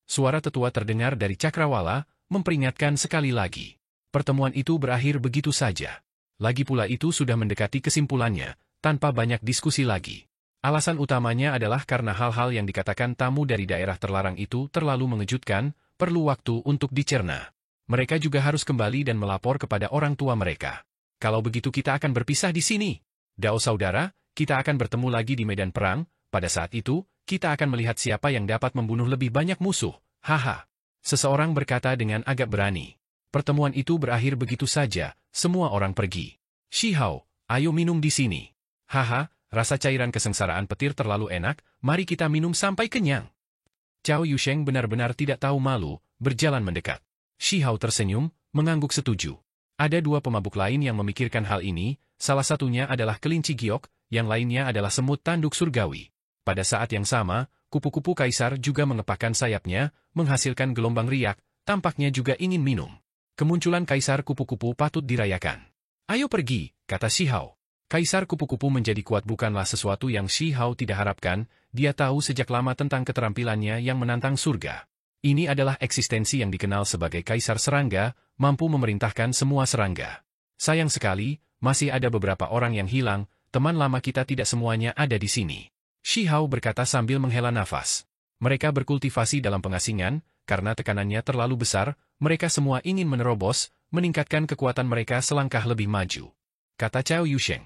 Suara tetua terdengar dari cakrawala, memperingatkan sekali lagi. Pertemuan itu berakhir begitu saja. Lagi pula itu sudah mendekati kesimpulannya, tanpa banyak diskusi lagi. Alasan utamanya adalah karena hal-hal yang dikatakan tamu dari daerah terlarang itu terlalu mengejutkan, perlu waktu untuk dicerna. Mereka juga harus kembali dan melapor kepada orang tua mereka. Kalau begitu kita akan berpisah di sini. Dao saudara, kita akan bertemu lagi di medan perang, pada saat itu, kita akan melihat siapa yang dapat membunuh lebih banyak musuh, haha. Seseorang berkata dengan agak berani. Pertemuan itu berakhir begitu saja, semua orang pergi. Shihao, ayo minum di sini. Haha, rasa cairan kesengsaraan petir terlalu enak, mari kita minum sampai kenyang. Cao Yusheng benar-benar tidak tahu malu, berjalan mendekat. Shihao tersenyum, mengangguk setuju. Ada 2 pemabuk lain yang memikirkan hal ini, salah satunya adalah kelinci giok, yang lainnya adalah semut tanduk surgawi. Pada saat yang sama, kupu-kupu kaisar juga mengepakkan sayapnya, menghasilkan gelombang riak, tampaknya juga ingin minum. Kemunculan kaisar kupu-kupu patut dirayakan. Ayo pergi, kata Shihao. Kaisar kupu-kupu menjadi kuat bukanlah sesuatu yang Shihao tidak harapkan, dia tahu sejak lama tentang keterampilannya yang menantang surga. Ini adalah eksistensi yang dikenal sebagai kaisar serangga, mampu memerintahkan semua serangga. Sayang sekali, masih ada beberapa orang yang hilang, teman lama kita tidak semuanya ada di sini. Shihao berkata sambil menghela nafas. Mereka berkultivasi dalam pengasingan, karena tekanannya terlalu besar, mereka semua ingin menerobos, meningkatkan kekuatan mereka selangkah lebih maju. Kata Cao Yusheng.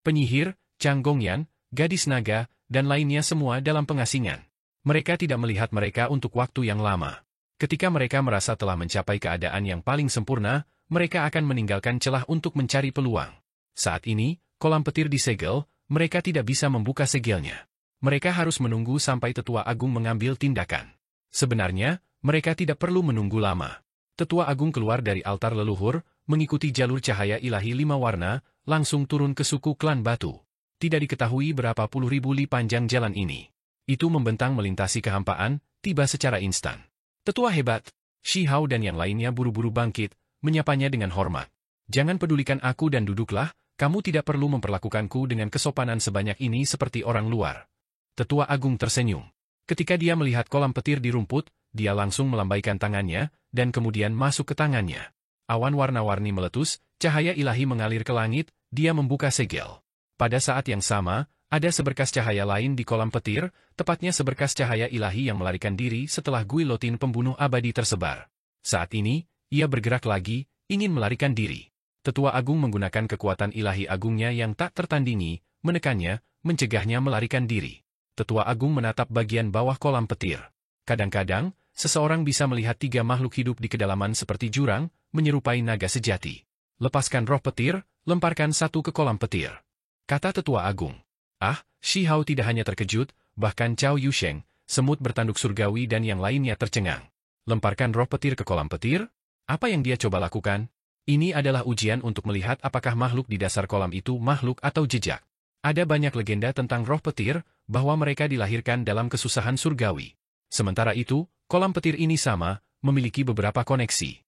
Penyihir, Chang Gongyan, gadis naga, dan lainnya semua dalam pengasingan. Mereka tidak melihat mereka untuk waktu yang lama. Ketika mereka merasa telah mencapai keadaan yang paling sempurna, mereka akan meninggalkan celah untuk mencari peluang. Saat ini, kolam petir disegel, mereka tidak bisa membuka segelnya. Mereka harus menunggu sampai Tetua Agung mengambil tindakan. Sebenarnya, mereka tidak perlu menunggu lama. Tetua Agung keluar dari altar leluhur, mengikuti jalur cahaya ilahi 5 warna, langsung turun ke suku klan batu. Tidak diketahui berapa puluh ribu li panjang jalan ini. Itu membentang melintasi kehampaan, tiba secara instan. Tetua hebat, Shihao dan yang lainnya buru-buru bangkit, menyapanya dengan hormat. Jangan pedulikan aku dan duduklah, kamu tidak perlu memperlakukanku dengan kesopanan sebanyak ini seperti orang luar. Tetua Agung tersenyum. Ketika dia melihat kolam petir di rumput, dia langsung melambaikan tangannya, dan kemudian masuk ke tangannya. Awan warna-warni meletus, cahaya ilahi mengalir ke langit, dia membuka segel. Pada saat yang sama, ada seberkas cahaya lain di kolam petir, tepatnya seberkas cahaya ilahi yang melarikan diri setelah guilotin pembunuh abadi tersebar. Saat ini, ia bergerak lagi, ingin melarikan diri. Tetua Agung menggunakan kekuatan ilahi agungnya yang tak tertandingi, menekannya, mencegahnya melarikan diri. Tetua Agung menatap bagian bawah kolam petir. Kadang-kadang, seseorang bisa melihat 3 makhluk hidup di kedalaman seperti jurang, menyerupai naga sejati. Lepaskan roh petir, lemparkan satu ke kolam petir. Kata Tetua Agung. Shi Hao tidak hanya terkejut, bahkan Cao Yusheng, semut bertanduk surgawi dan yang lainnya tercengang. Lemparkan roh petir ke kolam petir? Apa yang dia coba lakukan? Ini adalah ujian untuk melihat apakah makhluk di dasar kolam itu makhluk atau jejak. Ada banyak legenda tentang roh petir, bahwa mereka dilahirkan dalam kesusahan surgawi. Sementara itu, kolam petir ini sama, memiliki beberapa koneksi.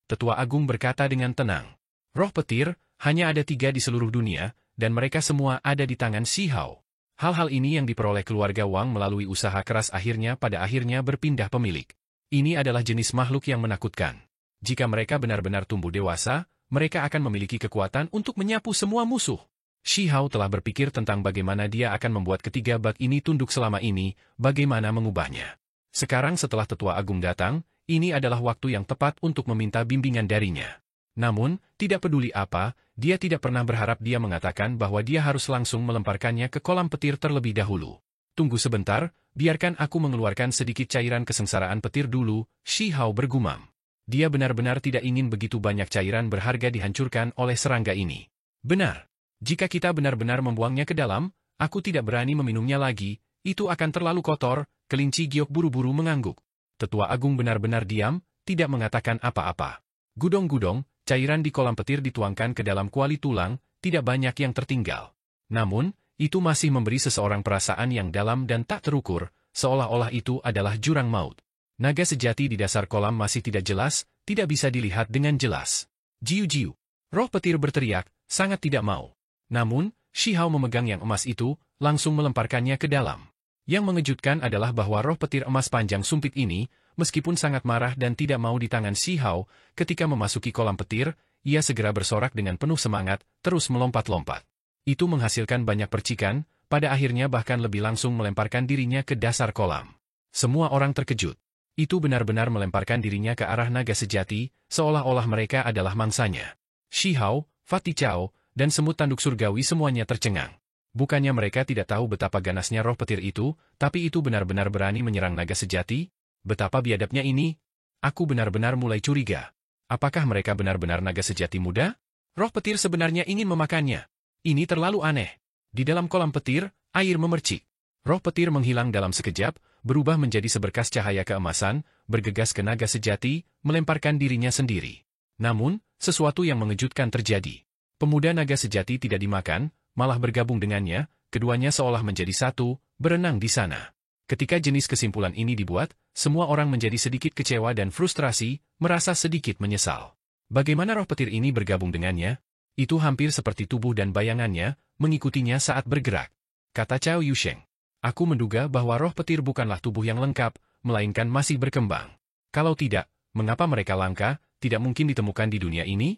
Tetua Agung berkata dengan tenang. Roh petir, hanya ada 3 di seluruh dunia, dan mereka semua ada di tangan Shi Hao. Hal-hal ini yang diperoleh keluarga Wang melalui usaha keras pada akhirnya berpindah pemilik. Ini adalah jenis makhluk yang menakutkan. Jika mereka benar-benar tumbuh dewasa, mereka akan memiliki kekuatan untuk menyapu semua musuh. Shi Hao telah berpikir tentang bagaimana dia akan membuat ketiga bak ini tunduk selama ini, bagaimana mengubahnya. Sekarang setelah Tetua Agung datang, ini adalah waktu yang tepat untuk meminta bimbingan darinya. Namun, tidak peduli apa, dia tidak pernah berharap dia mengatakan bahwa dia harus langsung melemparkannya ke kolam petir terlebih dahulu. Tunggu sebentar, biarkan aku mengeluarkan sedikit cairan kesengsaraan petir dulu, Shi Hao bergumam. Dia benar-benar tidak ingin begitu banyak cairan berharga dihancurkan oleh serangga ini. Benar. Jika kita benar-benar membuangnya ke dalam, aku tidak berani meminumnya lagi, itu akan terlalu kotor, kelinci giok buru-buru mengangguk. Tetua Agung benar-benar diam, tidak mengatakan apa-apa. Gudong-gudong, cairan di kolam petir dituangkan ke dalam kuali tulang, tidak banyak yang tertinggal. Namun, itu masih memberi seseorang perasaan yang dalam dan tak terukur, seolah-olah itu adalah jurang maut. Naga sejati di dasar kolam masih tidak jelas, tidak bisa dilihat dengan jelas. Jiu-jiu. Roh petir berteriak, sangat tidak mau. Namun, Shi Hao memegang yang emas itu, langsung melemparkannya ke dalam. Yang mengejutkan adalah bahwa roh petir emas panjang sumpit ini, meskipun sangat marah dan tidak mau di tangan Shi Hao, ketika memasuki kolam petir, ia segera bersorak dengan penuh semangat, terus melompat-lompat. Itu menghasilkan banyak percikan, pada akhirnya bahkan lebih langsung melemparkan dirinya ke dasar kolam. Semua orang terkejut. Itu benar-benar melemparkan dirinya ke arah naga sejati, seolah-olah mereka adalah mangsanya. Shi Hao, Fatih Chao, dan semut tanduk surgawi semuanya tercengang. Bukannya mereka tidak tahu betapa ganasnya roh petir itu, tapi itu benar-benar berani menyerang naga sejati? Betapa biadabnya ini? Aku benar-benar mulai curiga. Apakah mereka benar-benar naga sejati muda? Roh petir sebenarnya ingin memakannya. Ini terlalu aneh. Di dalam kolam petir, air memercik. Roh petir menghilang dalam sekejap, berubah menjadi seberkas cahaya keemasan, bergegas ke naga sejati, melemparkan dirinya sendiri. Namun, sesuatu yang mengejutkan terjadi. Pemuda naga sejati tidak dimakan, malah bergabung dengannya, keduanya seolah menjadi satu, berenang di sana. Ketika jenis kesimpulan ini dibuat, semua orang menjadi sedikit kecewa dan frustrasi, merasa sedikit menyesal. Bagaimana roh petir ini bergabung dengannya? Itu hampir seperti tubuh dan bayangannya, mengikutinya saat bergerak. Kata Cao Yusheng. Aku menduga bahwa roh petir bukanlah tubuh yang lengkap, melainkan masih berkembang. Kalau tidak, mengapa mereka langka, tidak mungkin ditemukan di dunia ini?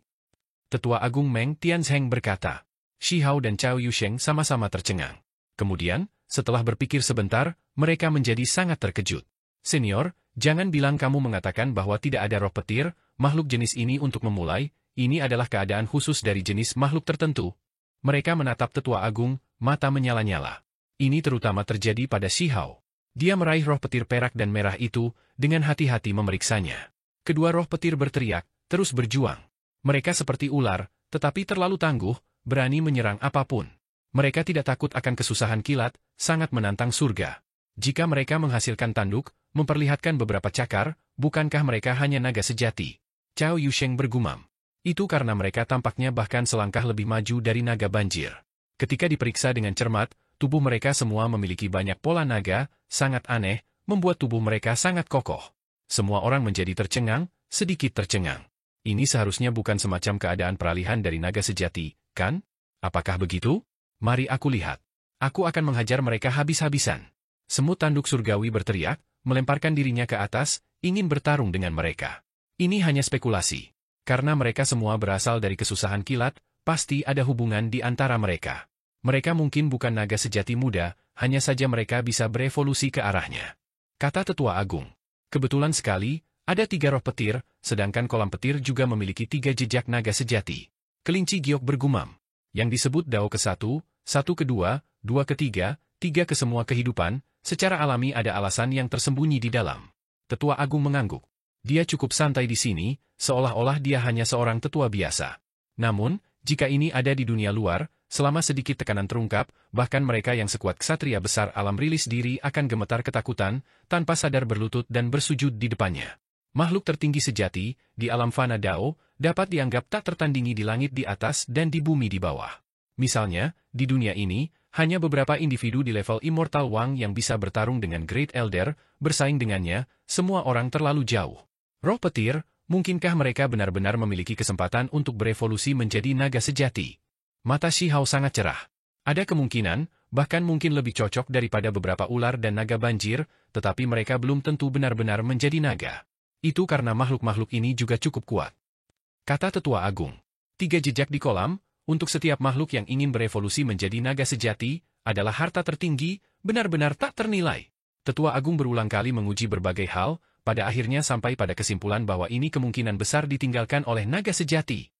Tetua Agung Meng Tianzheng berkata. Shi Hao dan Cao Yusheng sama-sama tercengang. Kemudian, setelah berpikir sebentar, mereka menjadi sangat terkejut. Senior, jangan bilang kamu mengatakan bahwa tidak ada roh petir, makhluk jenis ini untuk memulai, ini adalah keadaan khusus dari jenis makhluk tertentu. Mereka menatap Tetua Agung, mata menyala-nyala. Ini terutama terjadi pada Shi Hao. Dia meraih roh petir perak dan merah itu, dengan hati-hati memeriksanya. Kedua roh petir berteriak, terus berjuang. Mereka seperti ular, tetapi terlalu tangguh, berani menyerang apapun. Mereka tidak takut akan kesusahan kilat, sangat menantang surga. Jika mereka menghasilkan tanduk, memperlihatkan beberapa cakar, bukankah mereka hanya naga sejati? Cao Yusheng bergumam. Itu karena mereka tampaknya bahkan selangkah lebih maju dari naga banjir. Ketika diperiksa dengan cermat, tubuh mereka semua memiliki banyak pola naga, sangat aneh, membuat tubuh mereka sangat kokoh. Semua orang menjadi tercengang, sedikit tercengang. Ini seharusnya bukan semacam keadaan peralihan dari naga sejati, kan? Apakah begitu? Mari aku lihat. Aku akan menghajar mereka habis-habisan. Semut tanduk surgawi berteriak, melemparkan dirinya ke atas, ingin bertarung dengan mereka. Ini hanya spekulasi. Karena mereka semua berasal dari kesusahan kilat, pasti ada hubungan di antara mereka. Mereka mungkin bukan naga sejati muda, hanya saja mereka bisa berevolusi ke arahnya. Kata Tetua Agung. Kebetulan sekali, ada 3 roh petir, sedangkan kolam petir juga memiliki 3 jejak naga sejati. Kelinci giok bergumam. Yang disebut Dao ke-1, 1 ke-2, 2 ke-3, 3 ke semua kehidupan, secara alami ada alasan yang tersembunyi di dalam. Tetua Agung mengangguk. Dia cukup santai di sini, seolah-olah dia hanya seorang tetua biasa. Namun, jika ini ada di dunia luar, selama sedikit tekanan terungkap, bahkan mereka yang sekuat ksatria besar alam rilis diri akan gemetar ketakutan, tanpa sadar berlutut dan bersujud di depannya. Makhluk tertinggi sejati, di alam fana Dao, dapat dianggap tak tertandingi di langit di atas dan di bumi di bawah. Misalnya, di dunia ini, hanya beberapa individu di level Immortal Wang yang bisa bertarung dengan Great Elder, bersaing dengannya, semua orang terlalu jauh. Roh petir, mungkinkah mereka benar-benar memiliki kesempatan untuk berevolusi menjadi naga sejati? Mata Shi Hao sangat cerah. Ada kemungkinan, bahkan mungkin lebih cocok daripada beberapa ular dan naga banjir, tetapi mereka belum tentu benar-benar menjadi naga. Itu karena makhluk-makhluk ini juga cukup kuat. Kata Tetua Agung. 3 jejak di kolam, untuk setiap makhluk yang ingin berevolusi menjadi naga sejati, adalah harta tertinggi, benar-benar tak ternilai. Tetua Agung berulang kali menguji berbagai hal, pada akhirnya sampai pada kesimpulan bahwa ini kemungkinan besar ditinggalkan oleh naga sejati.